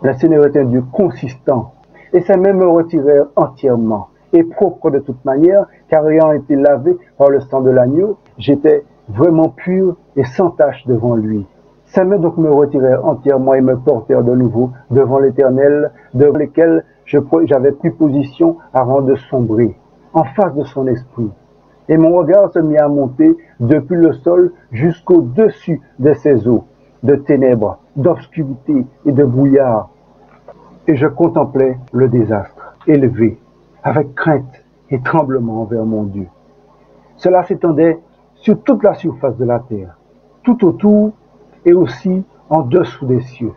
Le Seigneur est un Dieu consistant, et ses mains me retirèrent entièrement, et propre de toute manière, car ayant été lavé par le sang de l'agneau, j'étais vraiment pur et sans tache devant lui. Ses mains donc me retirèrent entièrement et me portèrent de nouveau devant l'Éternel, devant lequel j'avais pris position avant de sombrer, en face de son esprit. Et mon regard se mit à monter depuis le sol jusqu'au-dessus de ces eaux, de ténèbres, d'obscurité et de brouillard. Et je contemplais le désastre, élevé, avec crainte et tremblement envers mon Dieu. Cela s'étendait sur toute la surface de la terre, tout autour et aussi en dessous des cieux,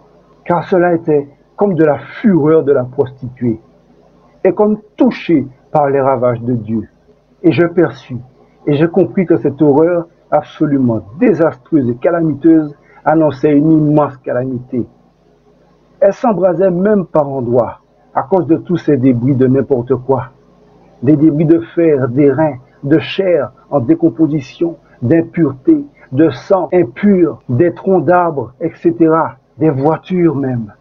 car cela était comme de la fureur de la prostituée, et comme touché par les ravages de Dieu. Et je perçus, et je compris que cette horreur absolument désastreuse et calamiteuse annonçait une immense calamité. Elle s'embrasait même par endroits, à cause de tous ces débris de n'importe quoi. Des débris de fer, d'airain, de chair en décomposition, d'impureté, de sang impur, des troncs d'arbres, etc., des voitures même.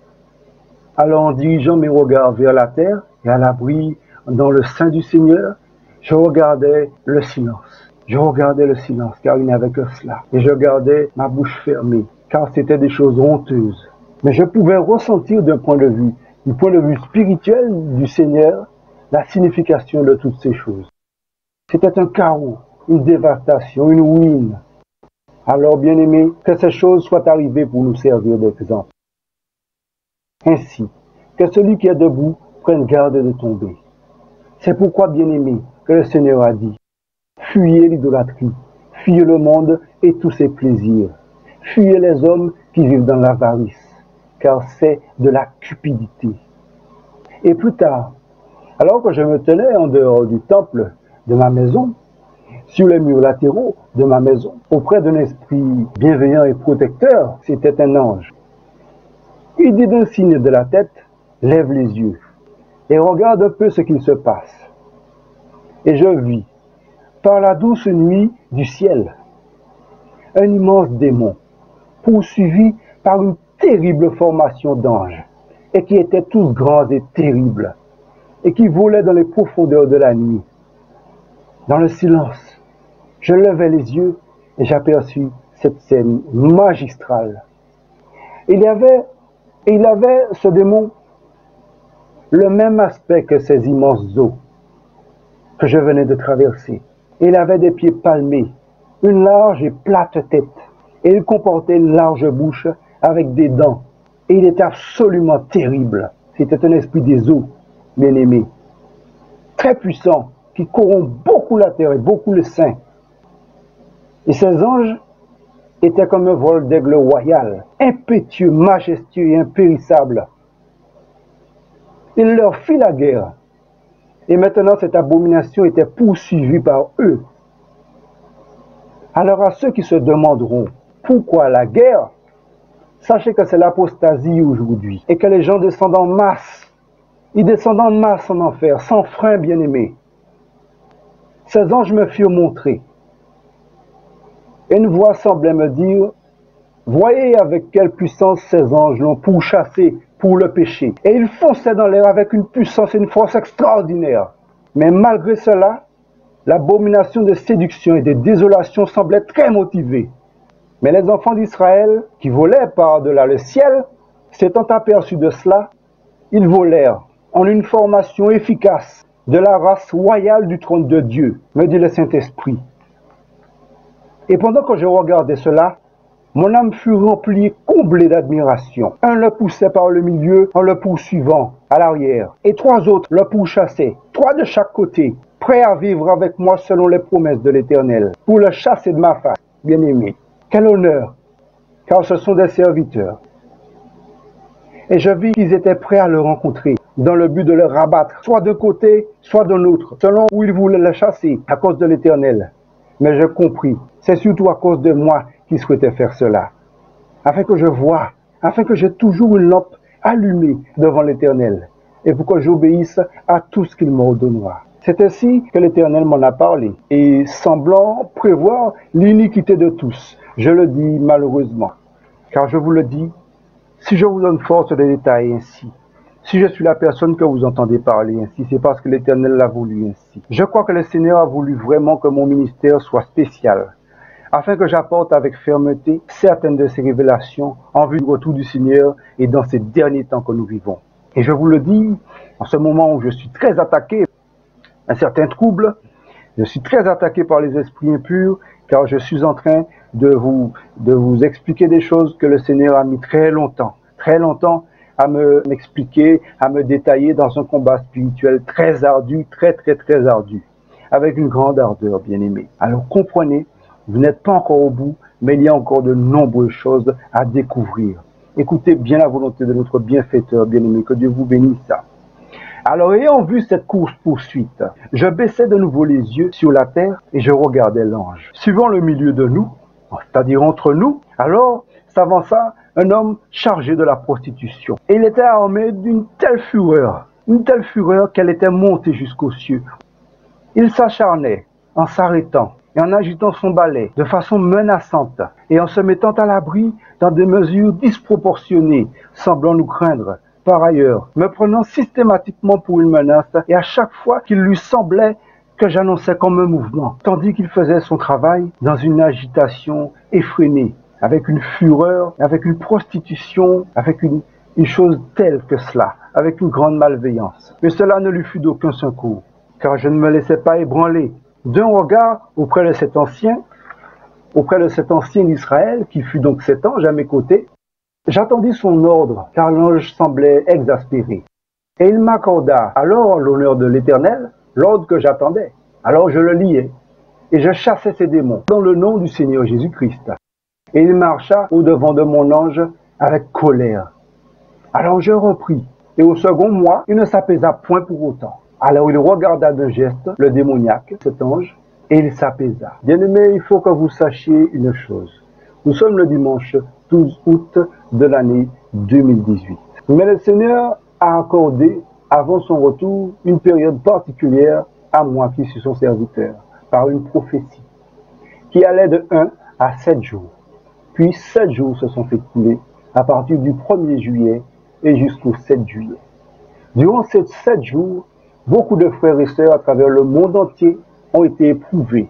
Alors en dirigeant mes regards vers la terre et à l'abri dans le sein du Seigneur, je regardais le silence. Je regardais le silence, car il n'y avait que cela. Et je gardais ma bouche fermée, car c'était des choses honteuses. Mais je pouvais ressentir du point de vue spirituel du Seigneur, la signification de toutes ces choses. C'était un chaos, une dévastation, une ruine. Alors, bien-aimés, que ces choses soient arrivées pour nous servir d'exemple. Ainsi, que celui qui est debout prenne garde de tomber. C'est pourquoi, bien-aimés, que le Seigneur a dit, fuyez l'idolâtrie, fuyez le monde et tous ses plaisirs, fuyez les hommes qui vivent dans l'avarice, car c'est de la cupidité. Et plus tard, alors que je me tenais en dehors du temple de ma maison, sur les murs latéraux de ma maison, auprès d'un esprit bienveillant et protecteur, c'était un ange. Il dit d'un signe de la tête, lève les yeux et regarde un peu ce qu'il se passe. Et je vis, par la douce nuit du ciel, un immense démon, poursuivi par une terrible formation d'anges, et qui étaient tous grands et terribles, et qui volaient dans les profondeurs de la nuit. Dans le silence, je levai les yeux et j'aperçus cette scène magistrale. Il avait, ce démon, le même aspect que ces immenses eaux que je venais de traverser. Il avait des pieds palmés, une large et plate tête, et il comportait une large bouche avec des dents, et il était absolument terrible. C'était un esprit des eaux, bien-aimé, très puissant, qui corrompt beaucoup la terre et beaucoup le sein. Et ces anges étaient comme un vol d'aigle royal, impétueux, majestueux et impérissable. Il leur fit la guerre, et maintenant cette abomination était poursuivie par eux. Alors à ceux qui se demanderont pourquoi la guerre, sachez que c'est l'apostasie aujourd'hui, et que les gens descendent en masse. Ils descendent en masse en enfer, sans frein, bien-aimés. Ces anges me firent montrer. Et une voix semblait me dire, voyez avec quelle puissance ces anges l'ont pourchassé pour le péché. Et ils fonçaient dans l'air avec une puissance et une force extraordinaires. Mais malgré cela, l'abomination de séduction et de désolation semblait très motivée. Mais les enfants d'Israël, qui volaient par-delà le ciel, s'étant aperçus de cela, ils volèrent en une formation efficace de la race royale du trône de Dieu, me dit le Saint-Esprit. Et pendant que je regardais cela, Mon âme fut remplie et comblée d'admiration. Un le poussait par le milieu en le poursuivant à l'arrière, et 3 autres le pourchassaient, 3 de chaque côté, prêts à vivre avec moi selon les promesses de l'Éternel, pour le chasser de ma face, bien-aimé. Quel honneur, car ce sont des serviteurs. Et je vis qu'ils étaient prêts à le rencontrer, dans le but de le rabattre, soit d'un côté, soit d'un autre, selon où ils voulaient le chasser, à cause de l'Éternel. Mais je compris, c'est surtout à cause de moi qu'ils souhaitaient faire cela, afin que je voie, afin que j'ai toujours une lampe allumée devant l'Éternel, et pour que j'obéisse à tout ce qu'il m'ordonnera. C'est ainsi que l'Éternel m'en a parlé, et semblant prévoir l'iniquité de tous, je le dis malheureusement, car je vous le dis, si je vous donne force de détails ainsi, si je suis la personne que vous entendez parler ainsi, c'est parce que l'Éternel l'a voulu ainsi. Je crois que le Seigneur a voulu vraiment que mon ministère soit spécial, afin que j'apporte avec fermeté certaines de ces révélations en vue du retour du Seigneur et dans ces derniers temps que nous vivons. Et je vous le dis, en ce moment où je suis très attaqué, un certain trouble, je suis très attaqué par les esprits impurs, car je suis en train de vous expliquer des choses que le Seigneur a mis très longtemps à m'expliquer, à me détailler dans un combat spirituel très ardu, très ardu, avec une grande ardeur, bien-aimé. Alors comprenez, vous n'êtes pas encore au bout, mais il y a encore de nombreuses choses à découvrir. Écoutez bien la volonté de notre bienfaiteur, bien-aimé, que Dieu vous bénisse. Alors, ayant vu cette course-poursuite, je baissais de nouveau les yeux sur la terre et je regardais l'ange. Suivant le milieu de nous, c'est-à-dire entre nous, alors s'avança un homme chargé de la prostitution. Et il était armé d'une telle fureur qu'elle était montée jusqu'aux cieux. Il s'acharnait en s'arrêtant et en agitant son balai de façon menaçante et en se mettant à l'abri dans des mesures disproportionnées, semblant nous craindre. Par ailleurs, me prenant systématiquement pour une menace et à chaque fois qu'il lui semblait que j'annonçais comme un mouvement, tandis qu'il faisait son travail dans une agitation effrénée, avec une fureur, avec une prostitution, avec une chose telle que cela, avec une grande malveillance. Mais cela ne lui fut d'aucun secours, car je ne me laissais pas ébranler. D'un regard auprès de cet ancien d'Israël, qui fut donc cet ange à mes côtés, j'attendis son ordre, car l'ange semblait exaspéré. Et il m'accorda alors l'honneur de l'Éternel, l'ordre que j'attendais. Alors je le liai, et je chassai ces démons dans le nom du Seigneur Jésus-Christ. Et il marcha au-devant de mon ange avec colère. Alors je repris, et au second mois, il ne s'apaisa point pour autant. Alors il regarda d'un geste le démoniaque, cet ange, et il s'apaisa. Bien-aimés, il faut que vous sachiez une chose. Nous sommes le dimanche 12 août de l'année 2018. Mais le Seigneur a accordé, avant son retour, une période particulière à moi qui suis son serviteur, par une prophétie, qui allait de 1 à 7 jours. Puis 7 jours se sont écoulés à partir du 1er juillet et jusqu'au 7 juillet. Durant ces 7 jours, beaucoup de frères et sœurs à travers le monde entier ont été éprouvés.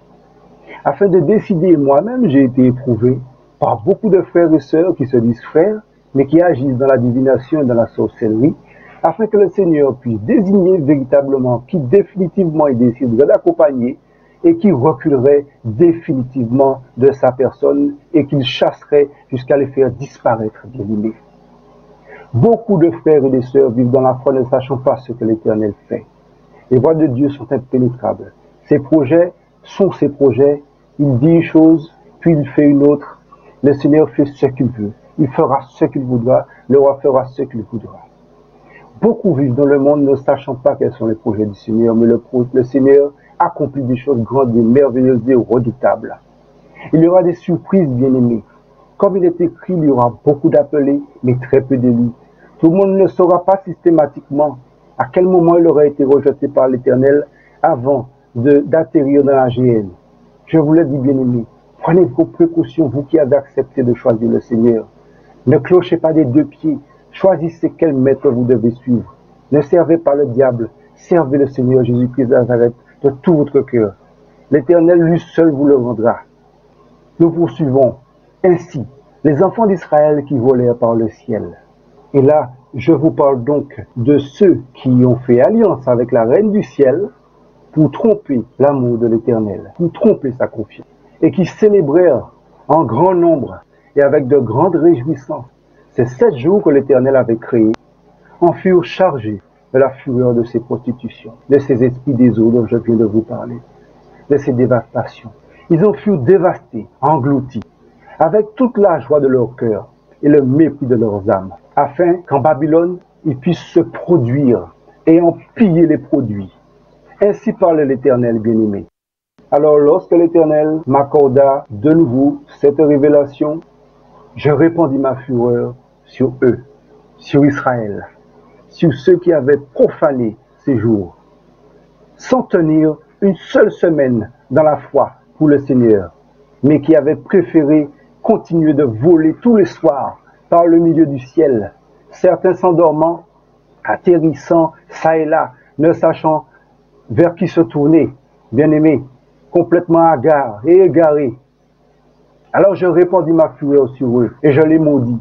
Afin de décider, moi-même, j'ai été éprouvé par beaucoup de frères et sœurs qui se disent frères, mais qui agissent dans la divination et dans la sorcellerie, afin que le Seigneur puisse désigner véritablement qui définitivement il déciderait d'accompagner et qui reculerait définitivement de sa personne et qu'il chasserait jusqu'à les faire disparaître, bien aimés. Beaucoup de frères et de sœurs vivent dans la foi ne sachant pas ce que l'Éternel fait. Les voies de Dieu sont impénétrables. Ses projets sont ses projets. Il dit une chose, puis il fait une autre. Le Seigneur fait ce qu'il veut. Il fera ce qu'il voudra. Le roi fera ce qu'il voudra. Beaucoup vivent dans le monde ne sachant pas quels sont les projets du Seigneur, mais le Seigneur accomplit des choses grandes et merveilleuses et redoutables. Il y aura des surprises, bien-aimés. Comme il est écrit, il y aura beaucoup d'appelés, mais très peu d'élus. Tout le monde ne saura pas systématiquement à quel moment il aura été rejeté par l'Éternel avant d'atterrir dans la GN. Je vous le dis, bien-aimés, prenez vos précautions, vous qui avez accepté de choisir le Seigneur. Ne clochez pas des 2 pieds. Choisissez quel maître vous devez suivre. Ne servez pas le diable. Servez le Seigneur Jésus-Christ de Nazareth de tout votre cœur. L'Éternel lui seul vous le rendra. Nous poursuivons ainsi les enfants d'Israël qui volèrent par le ciel. Et là, je vous parle donc de ceux qui ont fait alliance avec la reine du ciel pour tromper l'amour de l'Éternel, pour tromper sa confiance, et qui célébrèrent en grand nombre et avec de grandes réjouissances. Ces 7 jours que l'Éternel avait créés en furent chargés de la fureur de ces prostitutions, de ces esprits des eaux dont je viens de vous parler, de ces dévastations. Ils en furent dévastés, engloutis, avec toute la joie de leur cœur et le mépris de leurs âmes, afin qu'en Babylone, ils puissent se produire et en piller les produits. Ainsi parle l'Éternel bien-aimé. Alors lorsque l'Éternel m'accorda de nouveau cette révélation, je répandis ma fureur sur eux, sur Israël, sur ceux qui avaient profané ces jours, sans tenir une seule semaine dans la foi pour le Seigneur, mais qui avaient préféré continuer de voler tous les soirs par le milieu du ciel, certains s'endormant, atterrissant çà et là, ne sachant vers qui se tourner, bien-aimés, complètement hagards et égarés. Alors je répandis ma fureur sur eux et je les maudis,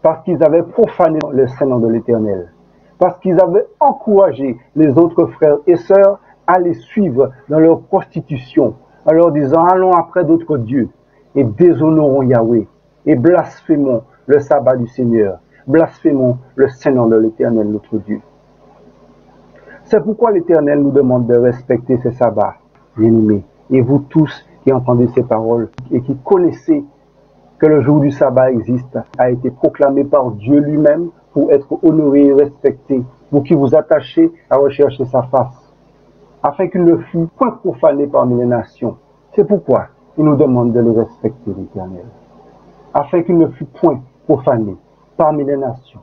parce qu'ils avaient profané le saint nom de l'Éternel, parce qu'ils avaient encouragé les autres frères et sœurs à les suivre dans leur prostitution, en leur disant allons après d'autres dieux et déshonorons Yahweh et blasphémons le sabbat du Seigneur, blasphémons le saint nom de l'Éternel notre Dieu. C'est pourquoi l'Éternel nous demande de respecter ces sabbats, bien-aimés. Et vous tous qui entendez ces paroles et qui connaissez que le jour du sabbat existe, a été proclamé par Dieu lui-même pour être honoré et respecté, vous qui vous attachez à rechercher sa face, afin qu'il ne fût point profané parmi les nations. C'est pourquoi il nous demande de le respecter, l'Éternel, afin qu'il ne fût point profané parmi les nations,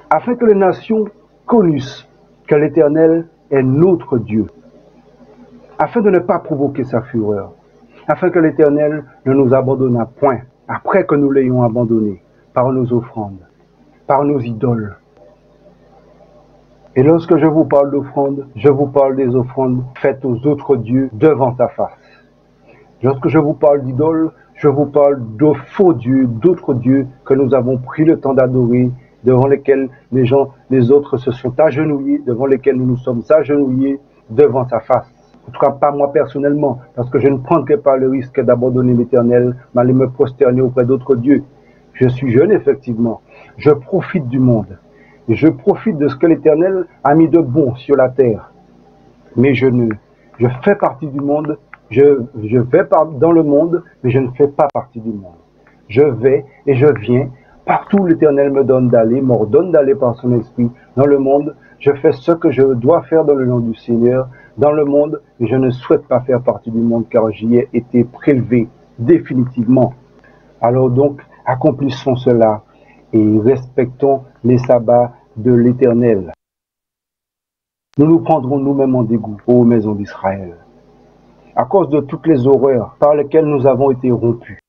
afin que les nations connussent que l'Éternel est notre Dieu, afin de ne pas provoquer sa fureur, afin que l'Éternel ne nous abandonnât point, après que nous l'ayons abandonné, par nos offrandes, par nos idoles. Et lorsque je vous parle d'offrandes, je vous parle des offrandes faites aux autres dieux devant sa face. Lorsque je vous parle d'idoles, je vous parle de faux dieux, d'autres dieux que nous avons pris le temps d'adorer, devant lesquels les autres se sont agenouillés, devant lesquels nous nous sommes agenouillés devant sa face. En tout cas, pas moi personnellement, parce que je ne prendrai pas le risque d'abandonner l'Éternel, mais aller me prosterner auprès d'autres dieux. Je suis jeune, effectivement. Je profite du monde. Et je profite de ce que l'Éternel a mis de bon sur la terre. Mais je fais partie du monde, je vais dans le monde, mais je ne fais pas partie du monde. Je vais et je viens. Partout où l'Éternel me donne d'aller, m'ordonne d'aller par son esprit dans le monde. Je fais ce que je dois faire dans le nom du Seigneur, dans le monde, et je ne souhaite pas faire partie du monde car j'y ai été prélevé définitivement. Alors donc, accomplissons cela et respectons les sabbats de l'Éternel. Nous nous prendrons nous-mêmes en dégoût, ô maisons d'Israël, à cause de toutes les horreurs par lesquelles nous avons été rompus.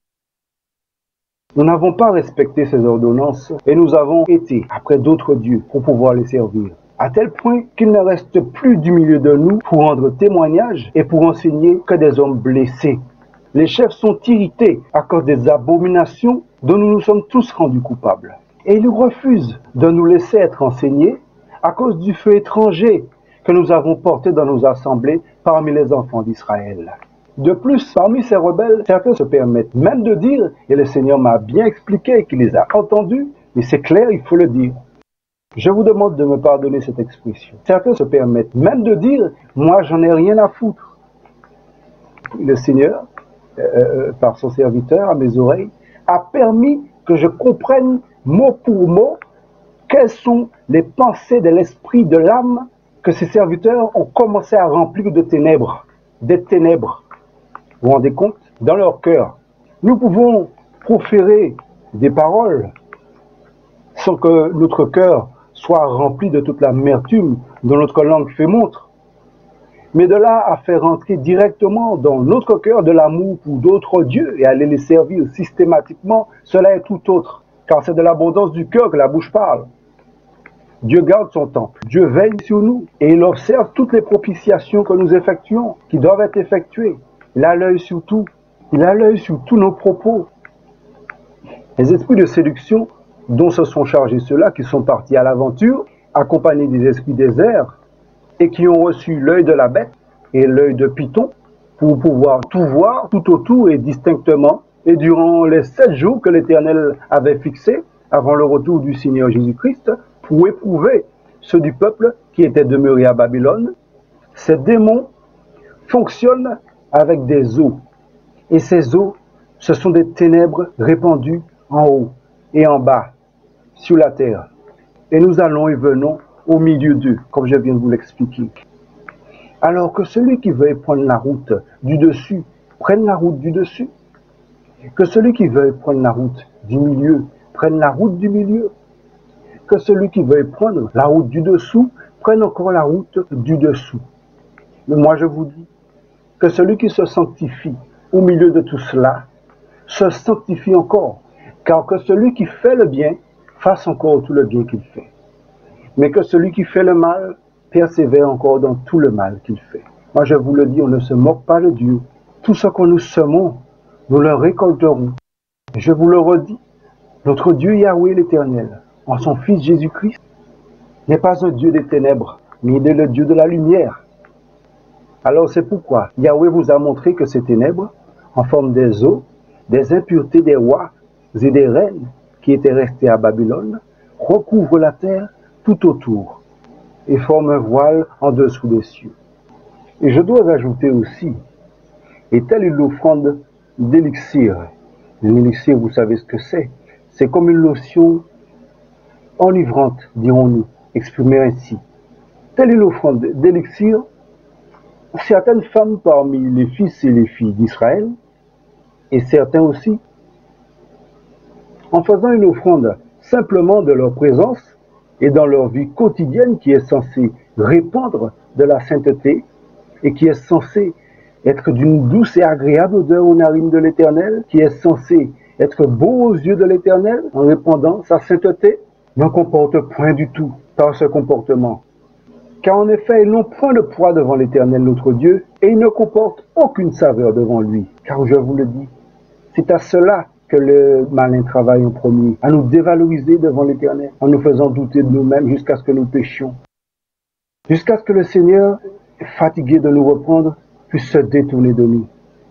Nous n'avons pas respecté ces ordonnances et nous avons été après d'autres dieux pour pouvoir les servir, à tel point qu'il ne reste plus du milieu de nous pour rendre témoignage et pour enseigner que des hommes blessés. Les chefs sont irrités à cause des abominations dont nous nous sommes tous rendus coupables. Et ils refusent de nous laisser être enseignés à cause du feu étranger que nous avons porté dans nos assemblées parmi les enfants d'Israël. De plus, parmi ces rebelles, certains se permettent même de dire, et le Seigneur m'a bien expliqué qu'il les a entendus, mais c'est clair, il faut le dire. Je vous demande de me pardonner cette expression. Certains se permettent même de dire, moi j'en ai rien à foutre. Le Seigneur, par son serviteur à mes oreilles, a permis que je comprenne mot pour mot quelles sont les pensées de l'esprit, de l'âme que ces serviteurs ont commencé à remplir de ténèbres, des ténèbres. Vous vous rendez compte? Dans leur cœur. Nous pouvons proférer des paroles sans que notre cœur soit rempli de toute l'amertume dont notre langue fait montre. Mais de là à faire entrer directement dans notre cœur de l'amour pour d'autres dieux et aller les servir systématiquement, cela est tout autre. Car c'est de l'abondance du cœur que la bouche parle. Dieu garde son temple. Dieu veille sur nous et il observe toutes les propitiations que nous effectuons, qui doivent être effectuées. Il a l'œil sur tout. Il a l'œil sur tous nos propos. Les esprits de séduction dont se sont chargés ceux-là qui sont partis à l'aventure, accompagnés des esprits des airs, et qui ont reçu l'œil de la bête et l'œil de Python pour pouvoir tout voir tout autour et distinctement, Et durant les 7 jours que l'Éternel avait fixés avant le retour du Seigneur Jésus-Christ pour éprouver ceux du peuple qui étaient demeurés à Babylone, ces démons fonctionnent avec des eaux. Et ces eaux, ce sont des ténèbres répandues en haut et en bas sur la terre. Et nous allons et venons au milieu d'eux, comme je viens de vous l'expliquer. Alors que celui qui veut prendre la route du dessus, prenne la route du dessus. Que celui qui veut prendre la route du milieu, prenne la route du milieu. Que celui qui veut prendre la route du dessous, prenne encore la route du dessous. Mais moi je vous dis que celui qui se sanctifie au milieu de tout cela, se sanctifie encore. Car que celui qui fait le bien, fasse encore tout le bien qu'il fait. Mais que celui qui fait le mal, persévère encore dans tout le mal qu'il fait. Moi je vous le dis, on ne se moque pas de Dieu. Tout ce que nous semons, nous le récolterons. Je vous le redis, notre Dieu Yahweh l'Éternel, en son Fils Jésus-Christ, n'est pas un Dieu des ténèbres, mais il est le Dieu de la lumière. Alors c'est pourquoi Yahweh vous a montré que ces ténèbres, en forme des eaux, des impuretés des rois et des reines qui étaient restés à Babylone, recouvrent la terre tout autour et forment un voile en dessous des cieux. Et je dois ajouter aussi, et telle une offrande d'élixir. L'élixir, vous savez ce que c'est. C'est comme une lotion enivrante, dirons-nous, exprimée ainsi. Telle une offrande d'élixir, certaines femmes parmi les fils et les filles d'Israël, et certains aussi, en faisant une offrande simplement de leur présence et dans leur vie quotidienne qui est censée répandre de la sainteté et qui est censée être d'une douce et agréable odeur aux narines de l'Éternel, qui est censé être beau aux yeux de l'Éternel en répandant sa sainteté, n'en comporte point du tout par ce comportement. Car en effet, ils n'ont point de poids devant l'Éternel notre Dieu, et ils ne comportent aucune saveur devant lui. Car je vous le dis, c'est à cela que le malin travaille en premier, à nous dévaloriser devant l'Éternel, en nous faisant douter de nous-mêmes jusqu'à ce que nous péchions. Jusqu'à ce que le Seigneur, fatigué de nous reprendre, puisse se détourner de nous.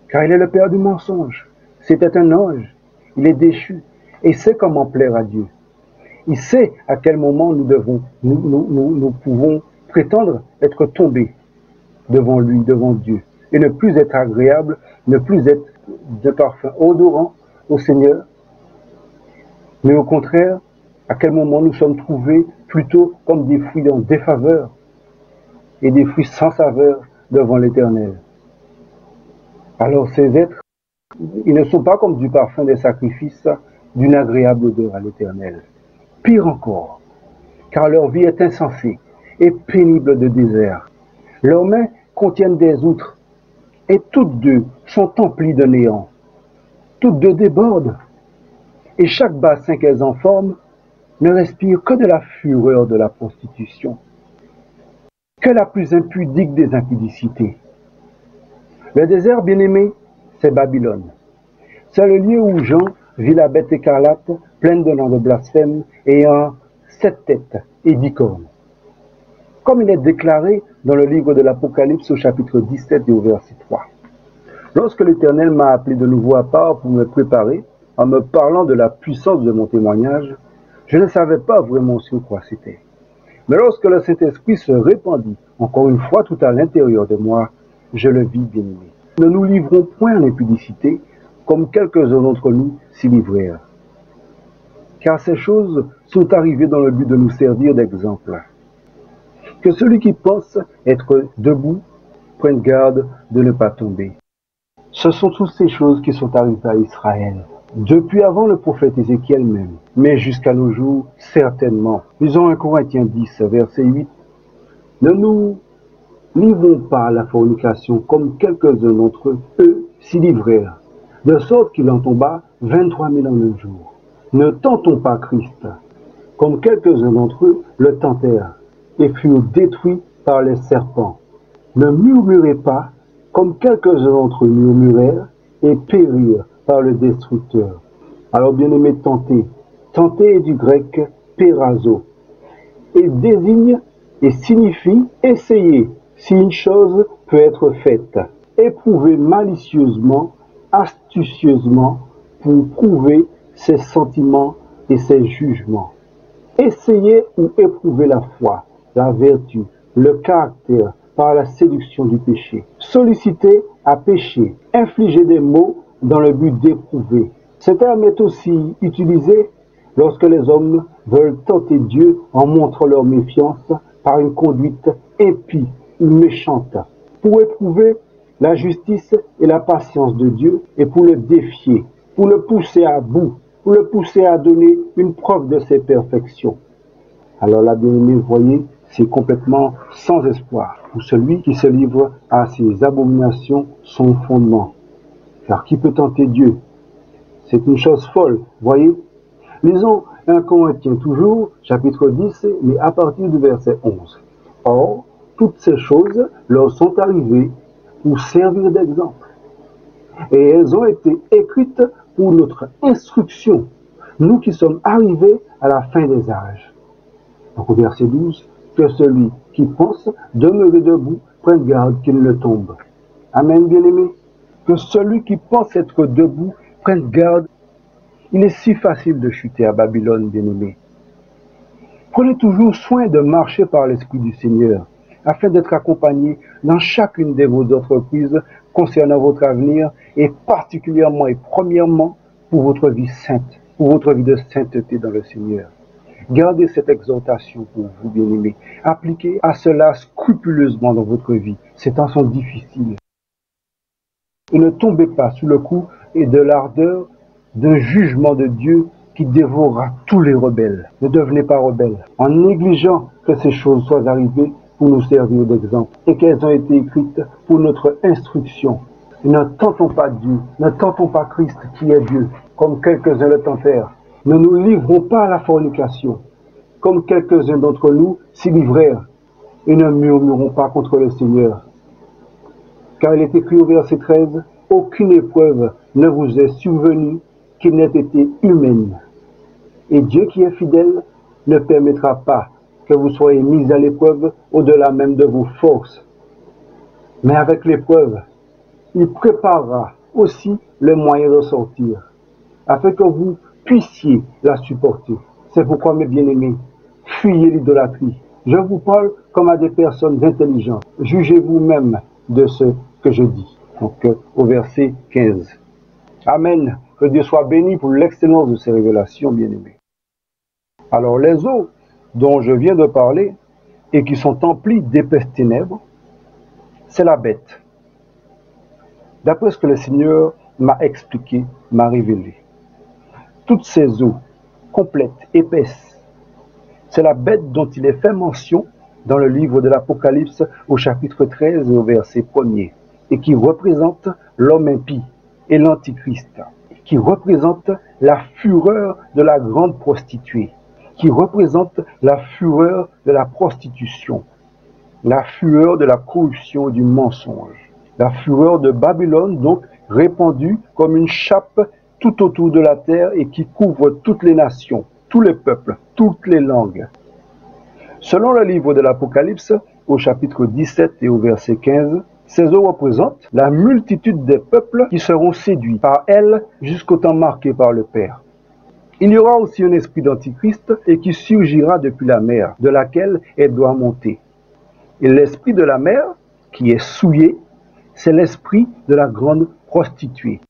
Car il est le père du mensonge. C'était un ange. Il est déchu. Et il sait comment plaire à Dieu. Il sait à quel moment nous pouvons prétendre être tombés devant lui, devant Dieu. Et ne plus être agréable, ne plus être de parfum odorant au Seigneur. Mais au contraire, à quel moment nous sommes trouvés plutôt comme des fruits en défaveur et des fruits sans saveur devant l'Éternel. Alors ces êtres, ils ne sont pas comme du parfum des sacrifices d'une agréable odeur à l'Éternel. Pire encore, car leur vie est insensée et pénible de désert. Leurs mains contiennent des outres, et toutes deux sont emplies de néant. Toutes deux débordent, et chaque bassin qu'elles en forment ne respire que de la fureur de la prostitution, que la plus impudique des impudicités. Le désert bien-aimé, c'est Babylone. C'est le lieu où Jean vit la bête écarlate, pleine de noms de blasphème, ayant 7 têtes et 10 cornes. Comme il est déclaré dans le livre de l'Apocalypse au chapitre 17 et au verset 3. Lorsque l'Éternel m'a appelé de nouveau à part pour me préparer, en me parlant de la puissance de mon témoignage, je ne savais pas vraiment sur quoi c'était. Mais lorsque le Saint-Esprit se répandit encore une fois tout à l'intérieur de moi, je le vis bien-aimé. Ne nous livrons point à l'impudicité, comme quelques-uns d'entre nous s'y livrèrent. Car ces choses sont arrivées dans le but de nous servir d'exemple. Que celui qui pense être debout prenne garde de ne pas tomber. Ce sont toutes ces choses qui sont arrivées à Israël, depuis avant le prophète Ézéchiel même, mais jusqu'à nos jours, certainement. Lisons 1 Corinthiens 10, verset 8. Ne nous livrons pas à la fornication comme quelques-uns d'entre eux s'y livrèrent, de sorte qu'il en tomba 23 000 en un jour. Ne tentons pas Christ, comme quelques-uns d'entre eux le tentèrent, et furent détruits par les serpents. Ne murmurez pas, comme quelques-uns d'entre eux murmurèrent, et périrent par le destructeur. Alors bien-aimés, tentez. Tenter est du grec pérazo, et désigne et signifie essayer si une chose peut être faite, éprouver malicieusement, astucieusement, pour prouver ses sentiments et ses jugements. Essayez ou éprouvez la foi, la vertu, le caractère par la séduction du péché. Sollicitez à pécher, infligez des maux dans le but d'éprouver. Ce terme est aussi utilisé lorsque les hommes veulent tenter Dieu en montrant leur méfiance par une conduite impie ou méchante, pour éprouver la justice et la patience de Dieu et pour le défier, pour le pousser à bout, pour le pousser à donner une preuve de ses perfections. Alors là, bien aimé, vous voyez, c'est complètement sans espoir pour celui qui se livre à ces abominations sans fondement. Car qui peut tenter Dieu? C'est une chose folle, voyez. Lisons 1 Corinthiens toujours, chapitre 10, mais à partir du verset 11. Or, toutes ces choses leur sont arrivées pour servir d'exemple. Et elles ont été écrites pour notre instruction, nous qui sommes arrivés à la fin des âges. Donc au verset 12, que celui qui pense demeurer debout prenne garde qu'il ne tombe. Amen, bien-aimé. Que celui qui pense être debout prenne garde. Il est si facile de chuter à Babylone, bien-aimé. Prenez toujours soin de marcher par l'Esprit du Seigneur, afin d'être accompagné dans chacune de vos entreprises concernant votre avenir, et particulièrement et premièrement pour votre vie sainte, pour votre vie de sainteté dans le Seigneur. Gardez cette exhortation pour vous, bien-aimés. Appliquez à cela scrupuleusement dans votre vie. Ces temps sont difficiles. Et ne tombez pas sous le coup et de l'ardeur d'un jugement de Dieu qui dévorera tous les rebelles. Ne devenez pas rebelles en négligeant que ces choses soient arrivées pour nous servir d'exemple et qu'elles ont été écrites pour notre instruction. Ne tentons pas Dieu, ne tentons pas Christ qui est Dieu, comme quelques-uns le tentèrent. Ne nous livrons pas à la fornication, comme quelques-uns d'entre nous s'y livrèrent, et ne murmurons pas contre le Seigneur. Car il est écrit au verset 13, « Aucune épreuve ne vous est survenue qui n'ait été humaine. Et Dieu qui est fidèle ne permettra pas que vous soyez mis à l'épreuve au-delà même de vos forces. Mais avec l'épreuve, il préparera aussi le moyen de sortir, afin que vous puissiez la supporter. C'est pourquoi, mes bien-aimés, fuyez l'idolâtrie. Je vous parle comme à des personnes intelligentes. Jugez vous-même de ce que je dis. Donc, au verset 15. Amen. Que Dieu soit béni pour l'excellence de ces révélations, bien-aimés. Alors, les eaux dont je viens de parler et qui sont emplies d'épaisses ténèbres, c'est la bête. D'après ce que le Seigneur m'a expliqué, m'a révélé. Toutes ces eaux, complètes, épaisses, c'est la bête dont il est fait mention dans le livre de l'Apocalypse au chapitre 13 au verset 1er, et qui représente l'homme impie et l'antichrist, qui représente la fureur de la grande prostituée, qui représente la fureur de la prostitution, la fureur de la corruption et du mensonge, la fureur de Babylone, donc répandue comme une chape tout autour de la terre et qui couvre toutes les nations, tous les peuples, toutes les langues. Selon le livre de l'Apocalypse, au chapitre 17 et au verset 15, ces eaux représentent la multitude des peuples qui seront séduits par elle jusqu'au temps marqué par le Père. Il y aura aussi un esprit d'antichrist et qui surgira depuis la mer, de laquelle elle doit monter. Et l'esprit de la mer, qui est souillé, c'est l'esprit de la grande prostituée.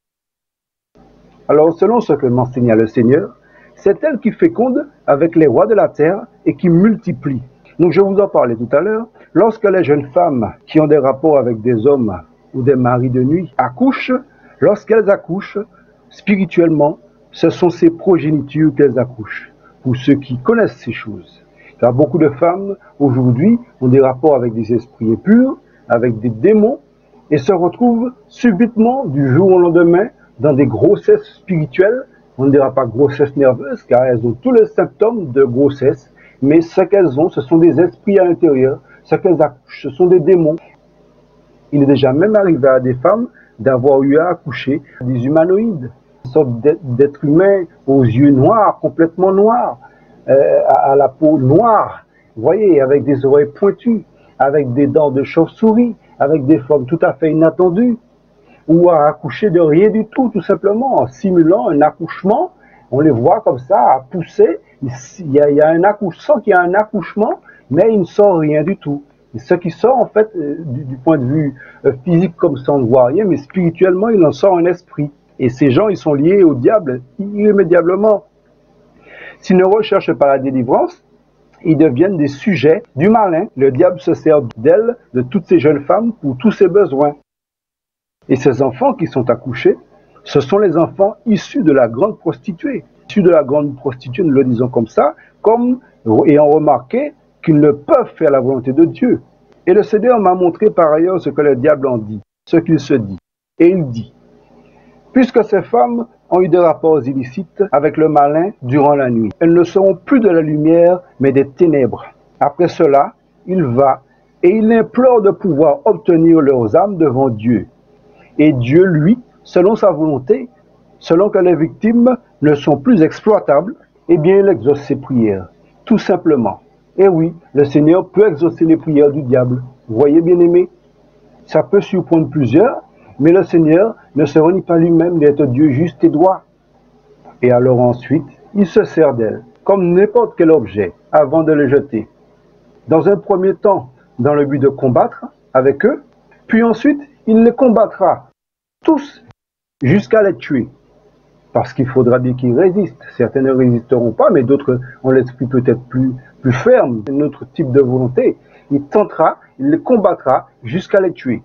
Alors, selon ce que m'enseigna le Seigneur, c'est elle qui féconde avec les rois de la terre et qui multiplie. Donc, je vous en parlais tout à l'heure, lorsque les jeunes femmes qui ont des rapports avec des hommes ou des maris de nuit accouchent, lorsqu'elles accouchent, spirituellement, ce sont ces progénitures qu'elles accouchent, pour ceux qui connaissent ces choses. Car beaucoup de femmes, aujourd'hui, ont des rapports avec des esprits impurs, avec des démons, et se retrouvent subitement, du jour au lendemain, dans des grossesses spirituelles. On ne dira pas grossesse nerveuse, car elles ont tous les symptômes de grossesse, mais ce qu'elles ont, ce sont des esprits à l'intérieur, ce qu'elles accouchent, ce sont des démons. Il est déjà même arrivé à des femmes d'avoir eu à accoucher des humanoïdes, une sorte d'êtres humains aux yeux noirs, complètement noirs, à la peau noire, vous voyez, avec des oreilles pointues, avec des dents de chauve-souris, avec des formes tout à fait inattendues. ou à accoucher de rien du tout simplement, en simulant un accouchement. On les voit comme ça, à pousser. Il y a un accouchement, qu'il y a un accouchement, mais il ne sort rien du tout. Et ce qui sort, en fait, du point de vue physique, comme ça, on ne voit rien, mais spirituellement, il en sort un esprit. Et ces gens, ils sont liés au diable irrémédiablement. S'ils ne recherchent pas la délivrance, ils deviennent des sujets du malin. Le diable se sert d'elles, de toutes ces jeunes femmes, pour tous ses besoins. Et ces enfants qui sont accouchés, ce sont les enfants issus de la grande prostituée. Issus de la grande prostituée, nous le disons comme ça, comme ayant remarqué qu'ils ne peuvent faire la volonté de Dieu. Et le Seigneur m'a montré par ailleurs ce que le diable en dit, ce qu'il se dit. Et il dit, puisque ces femmes ont eu des rapports illicites avec le malin durant la nuit, elles ne seront plus de la lumière, mais des ténèbres. Après cela, il va et il implore de pouvoir obtenir leurs âmes devant Dieu. Et Dieu, lui, selon sa volonté, selon que les victimes ne sont plus exploitables, eh bien, il exauce ses prières, tout simplement. Et oui, le Seigneur peut exaucer les prières du diable. Vous voyez, bien-aimés, ça peut surprendre plusieurs, mais le Seigneur ne se renie pas lui-même d'être Dieu juste et droit. Et alors ensuite, il se sert d'elles, comme n'importe quel objet, avant de le jeter. Dans un premier temps, dans le but de combattre avec eux, puis ensuite, il les combattra, tous, jusqu'à les tuer. Parce qu'il faudra bien qu'ils résistent. Certains ne résisteront pas, mais d'autres ont l'esprit peut-être plus ferme, un autre type de volonté. Il tentera, il les combattra jusqu'à les tuer.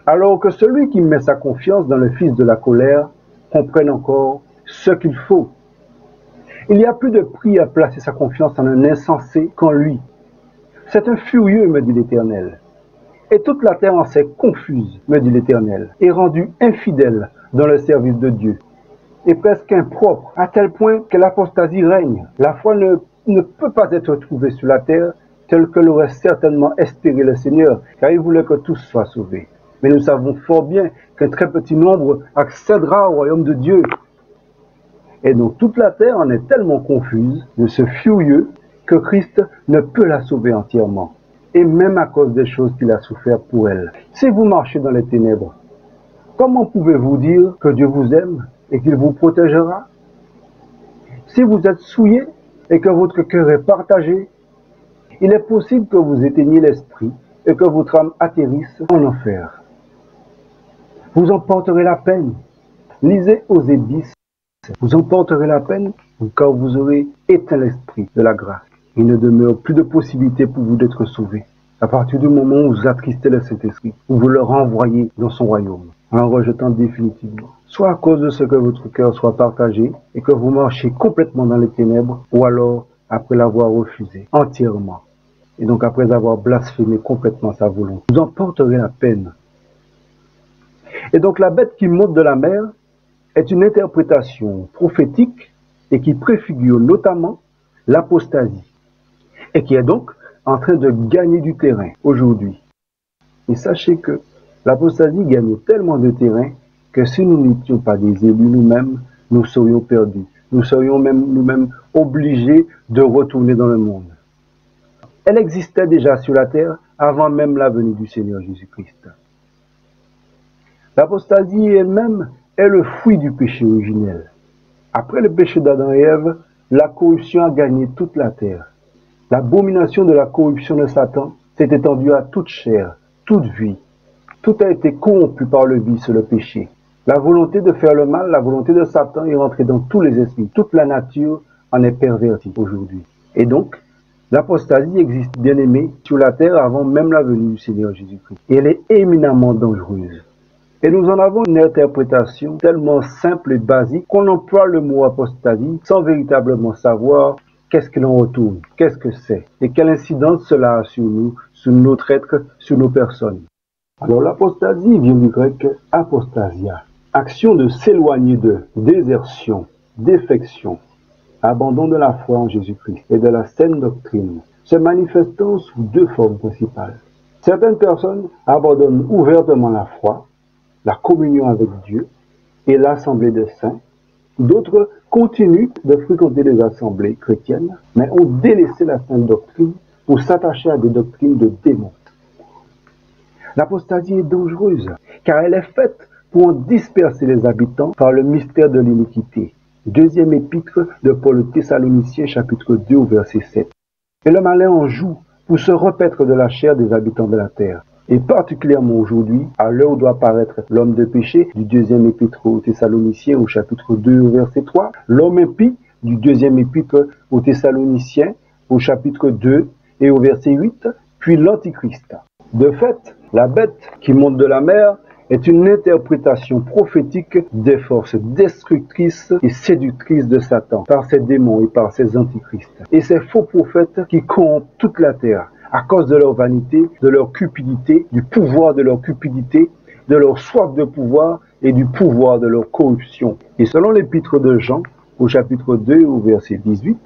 Alors que celui qui met sa confiance dans le Fils de la colère comprenne encore ce qu'il faut. Il n'y a plus de prix à placer sa confiance en un insensé qu'en lui. C'est un furieux, me dit l'Éternel. Et toute la terre en s'est confuse, me dit l'Éternel, et rendue infidèle dans le service de Dieu, et presque impropre, à tel point que l'apostasie règne. La foi ne peut pas être trouvée sur la terre tel que l'aurait certainement espéré le Seigneur, car il voulait que tous soient sauvés. Mais nous savons fort bien qu'un très petit nombre accédera au royaume de Dieu. Et donc toute la terre en est tellement confuse de ce furieux que Christ ne peut la sauver entièrement. Et même à cause des choses qu'il a souffert pour elle. Si vous marchez dans les ténèbres, comment pouvez-vous dire que Dieu vous aime et qu'il vous protégera? Si vous êtes souillé et que votre cœur est partagé, il est possible que vous éteigniez l'esprit et que votre âme atterrisse en enfer. Vous en porterez la peine. Lisez Osée 10. Vous en porterez la peine car vous aurez éteint l'esprit de la grâce. Il ne demeure plus de possibilité pour vous d'être sauvés. À partir du moment où vous attristez le Saint-Esprit, où vous le renvoyez dans son royaume, en le rejetant définitivement. Soit à cause de ce que votre cœur soit partagé et que vous marchiez complètement dans les ténèbres, ou alors après l'avoir refusé entièrement. Et donc après avoir blasphémé complètement sa volonté. Vous en porterez la peine. Et donc la bête qui monte de la mer est une interprétation prophétique et qui préfigure notamment l'apostasie. Et qui est donc en train de gagner du terrain aujourd'hui. Et sachez que l'apostasie gagne tellement de terrain que si nous n'étions pas des élus nous-mêmes, nous serions perdus. Nous serions même nous-mêmes obligés de retourner dans le monde. Elle existait déjà sur la terre avant même la venue du Seigneur Jésus-Christ. L'apostasie elle-même est le fruit du péché originel. Après le péché d'Adam et Ève, la corruption a gagné toute la terre. L'abomination de la corruption de Satan s'est étendue à toute chair, toute vie. Tout a été corrompu par le vice et le péché. La volonté de faire le mal, la volonté de Satan est rentrée dans tous les esprits. Toute la nature en est pervertie aujourd'hui. Et donc, l'apostasie existe, bien aimée, sur la terre avant même la venue du Seigneur Jésus-Christ. Et elle est éminemment dangereuse. Et nous en avons une interprétation tellement simple et basique qu'on emploie le mot apostasie sans véritablement savoir qu'est-ce qu'il en retourne, qu'est-ce que c'est et quelle incidence cela a sur nous, sur notre être, sur nos personnes. Alors l'apostasie vient du grec apostasia, action de s'éloigner de, désertion, défection, abandon de la foi en Jésus-Christ et de la saine doctrine, se manifestant sous deux formes principales. Certaines personnes abandonnent ouvertement la foi, la communion avec Dieu et l'assemblée des saints. D'autres continuent de fréquenter les assemblées chrétiennes, mais ont délaissé la sainte doctrine pour s'attacher à des doctrines de démons. L'apostasie est dangereuse, car elle est faite pour en disperser les habitants par le mystère de l'iniquité. Deuxième épître de Paul aux Thessaloniciens, chapitre 2, au verset 7. Et le malin en joue pour se repaître de la chair des habitants de la terre. Et particulièrement aujourd'hui, à l'heure où doit paraître l'homme de péché, du deuxième épître aux Thessaloniciens, au chapitre 2, au verset 3, l'homme impie, du deuxième épître aux Thessaloniciens, au chapitre 2 et au verset 8, puis l'Antichrist. De fait, la bête qui monte de la mer est une interprétation prophétique des forces destructrices et séductrices de Satan par ses démons et par ses antichrists. Et ces faux prophètes qui corrompent toute la terre à cause de leur vanité, de leur cupidité, du pouvoir de leur cupidité, de leur soif de pouvoir et du pouvoir de leur corruption. Et selon l'épître de Jean, au chapitre 2, au verset 18,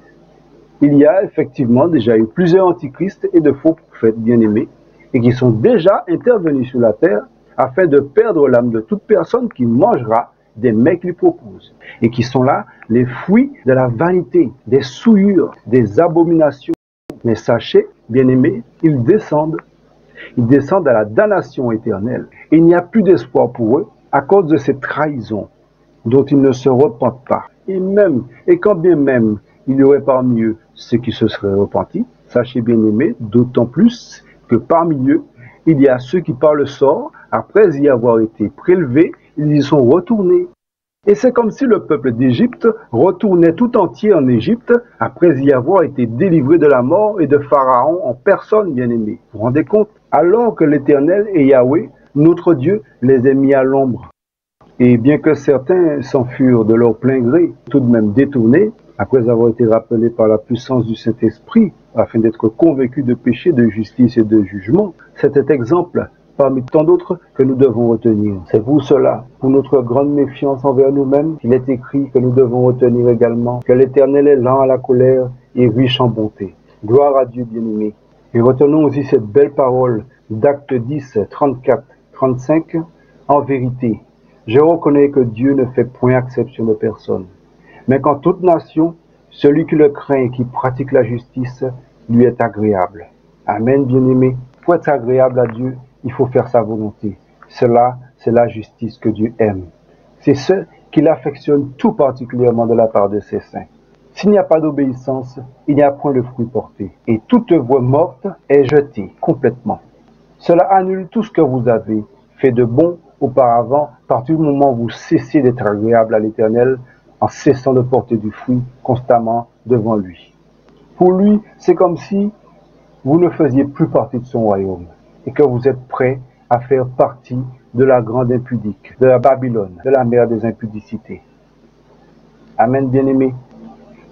il y a effectivement déjà eu plusieurs antichrists et de faux prophètes bien-aimés et qui sont déjà intervenus sur la terre afin de perdre l'âme de toute personne qui mangera des mets qu'ils proposent. Et qui sont là les fruits de la vanité, des souillures, des abominations. Mais sachez, bien-aimés, ils descendent à la damnation éternelle. Et il n'y a plus d'espoir pour eux à cause de ces trahisons dont ils ne se repentent pas. Et quand bien même il y aurait parmi eux ceux qui se seraient repentis, sachez, bien-aimés, d'autant plus que parmi eux, il y a ceux qui par le sort, après y avoir été prélevés, ils y sont retournés. Et c'est comme si le peuple d'Égypte retournait tout entier en Égypte après y avoir été délivré de la mort et de Pharaon en personne, bien-aimés. Vous vous rendez compte? Alors que l'Éternel et Yahweh, notre Dieu, les a mis à l'ombre. Et bien que certains s'en furent de leur plein gré, tout de même détournés, après avoir été rappelés par la puissance du Saint-Esprit, afin d'être convaincus de péché, de justice et de jugement, c'était exemple parmi tant d'autres que nous devons retenir. C'est pour cela, pour notre grande méfiance envers nous-mêmes, qu'il est écrit que nous devons retenir également que l'Éternel est lent à la colère et riche en bonté. Gloire à Dieu, bien-aimé. Et retenons aussi cette belle parole d'Actes 10, 34, 35. En vérité, je reconnais que Dieu ne fait point exception de personne, mais qu'en toute nation, celui qui le craint et qui pratique la justice lui est agréable. Amen, bien-aimé. Pour être agréable à Dieu, il faut faire sa volonté. Cela, c'est la justice que Dieu aime. C'est ce qu'il affectionne tout particulièrement de la part de ses saints. S'il n'y a pas d'obéissance, il n'y a point de fruit porté. Et toute œuvre morte est jetée complètement. Cela annule tout ce que vous avez fait de bon auparavant, à partir du moment où vous cessez d'être agréable à l'Éternel, en cessant de porter du fruit constamment devant lui. Pour lui, c'est comme si vous ne faisiez plus partie de son royaume et que vous êtes prêt à faire partie de la grande impudique, de la Babylone, de la mer des impudicités. Amen, bien-aimés.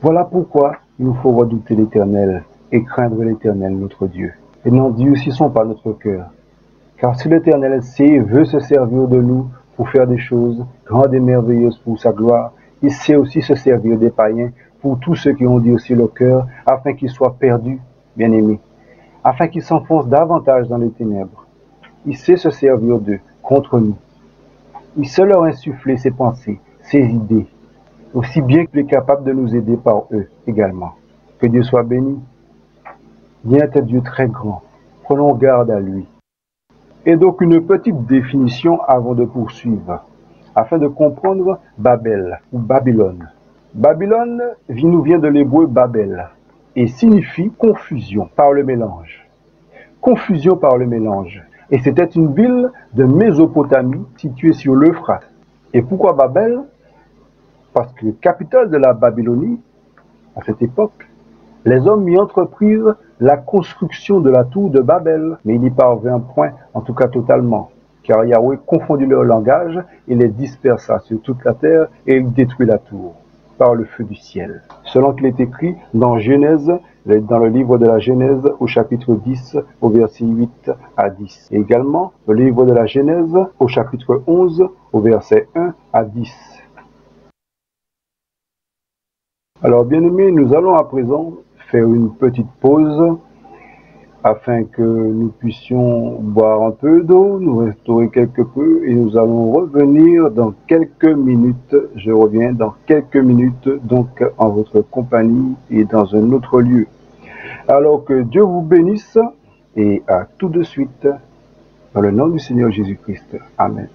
Voilà pourquoi il nous faut redouter l'Éternel et craindre l'Éternel, notre Dieu, et n'endurcissons pas notre cœur. Car si l'Éternel sait et veut se servir de nous pour faire des choses grandes et merveilleuses pour sa gloire, il sait aussi se servir des païens pour tous ceux qui ont dit aussi le cœur, afin qu'ils soient perdus, bien-aimés, afin qu'ils s'enfoncent davantage dans les ténèbres. Il sait se servir d'eux contre nous. Il sait leur insuffler ses pensées, ses idées, aussi bien qu'il est capable de nous aider par eux également. Que Dieu soit béni. Dieu est un Dieu très grand. Prenons garde à lui. Et donc une petite définition avant de poursuivre, afin de comprendre Babel ou Babylone. Babylone nous vient de l'hébreu Babel et signifie confusion par le mélange. Confusion par le mélange. Et c'était une ville de Mésopotamie située sur l'Euphrate. Et pourquoi Babel? Parce que capitale de la Babylonie, à cette époque, les hommes y entreprirent la construction de la tour de Babel, mais il n'y parvint point, en tout cas totalement, car Yahweh confondit leur langage et les dispersa sur toute la terre et il détruit la tour par le feu du ciel. Selon qu'il est écrit dans Genèse, dans le livre de la Genèse au chapitre 10 au verset 8 à 10. Et également le livre de la Genèse au chapitre 11 au verset 1 à 10. Alors bien aimés, nous allons à présent faire une petite pause afin que nous puissions boire un peu d'eau, nous restaurer quelque peu et nous allons revenir dans quelques minutes. Je reviens dans quelques minutes donc en votre compagnie et dans un autre lieu. Alors que Dieu vous bénisse et à tout de suite dans le nom du Seigneur Jésus-Christ. Amen.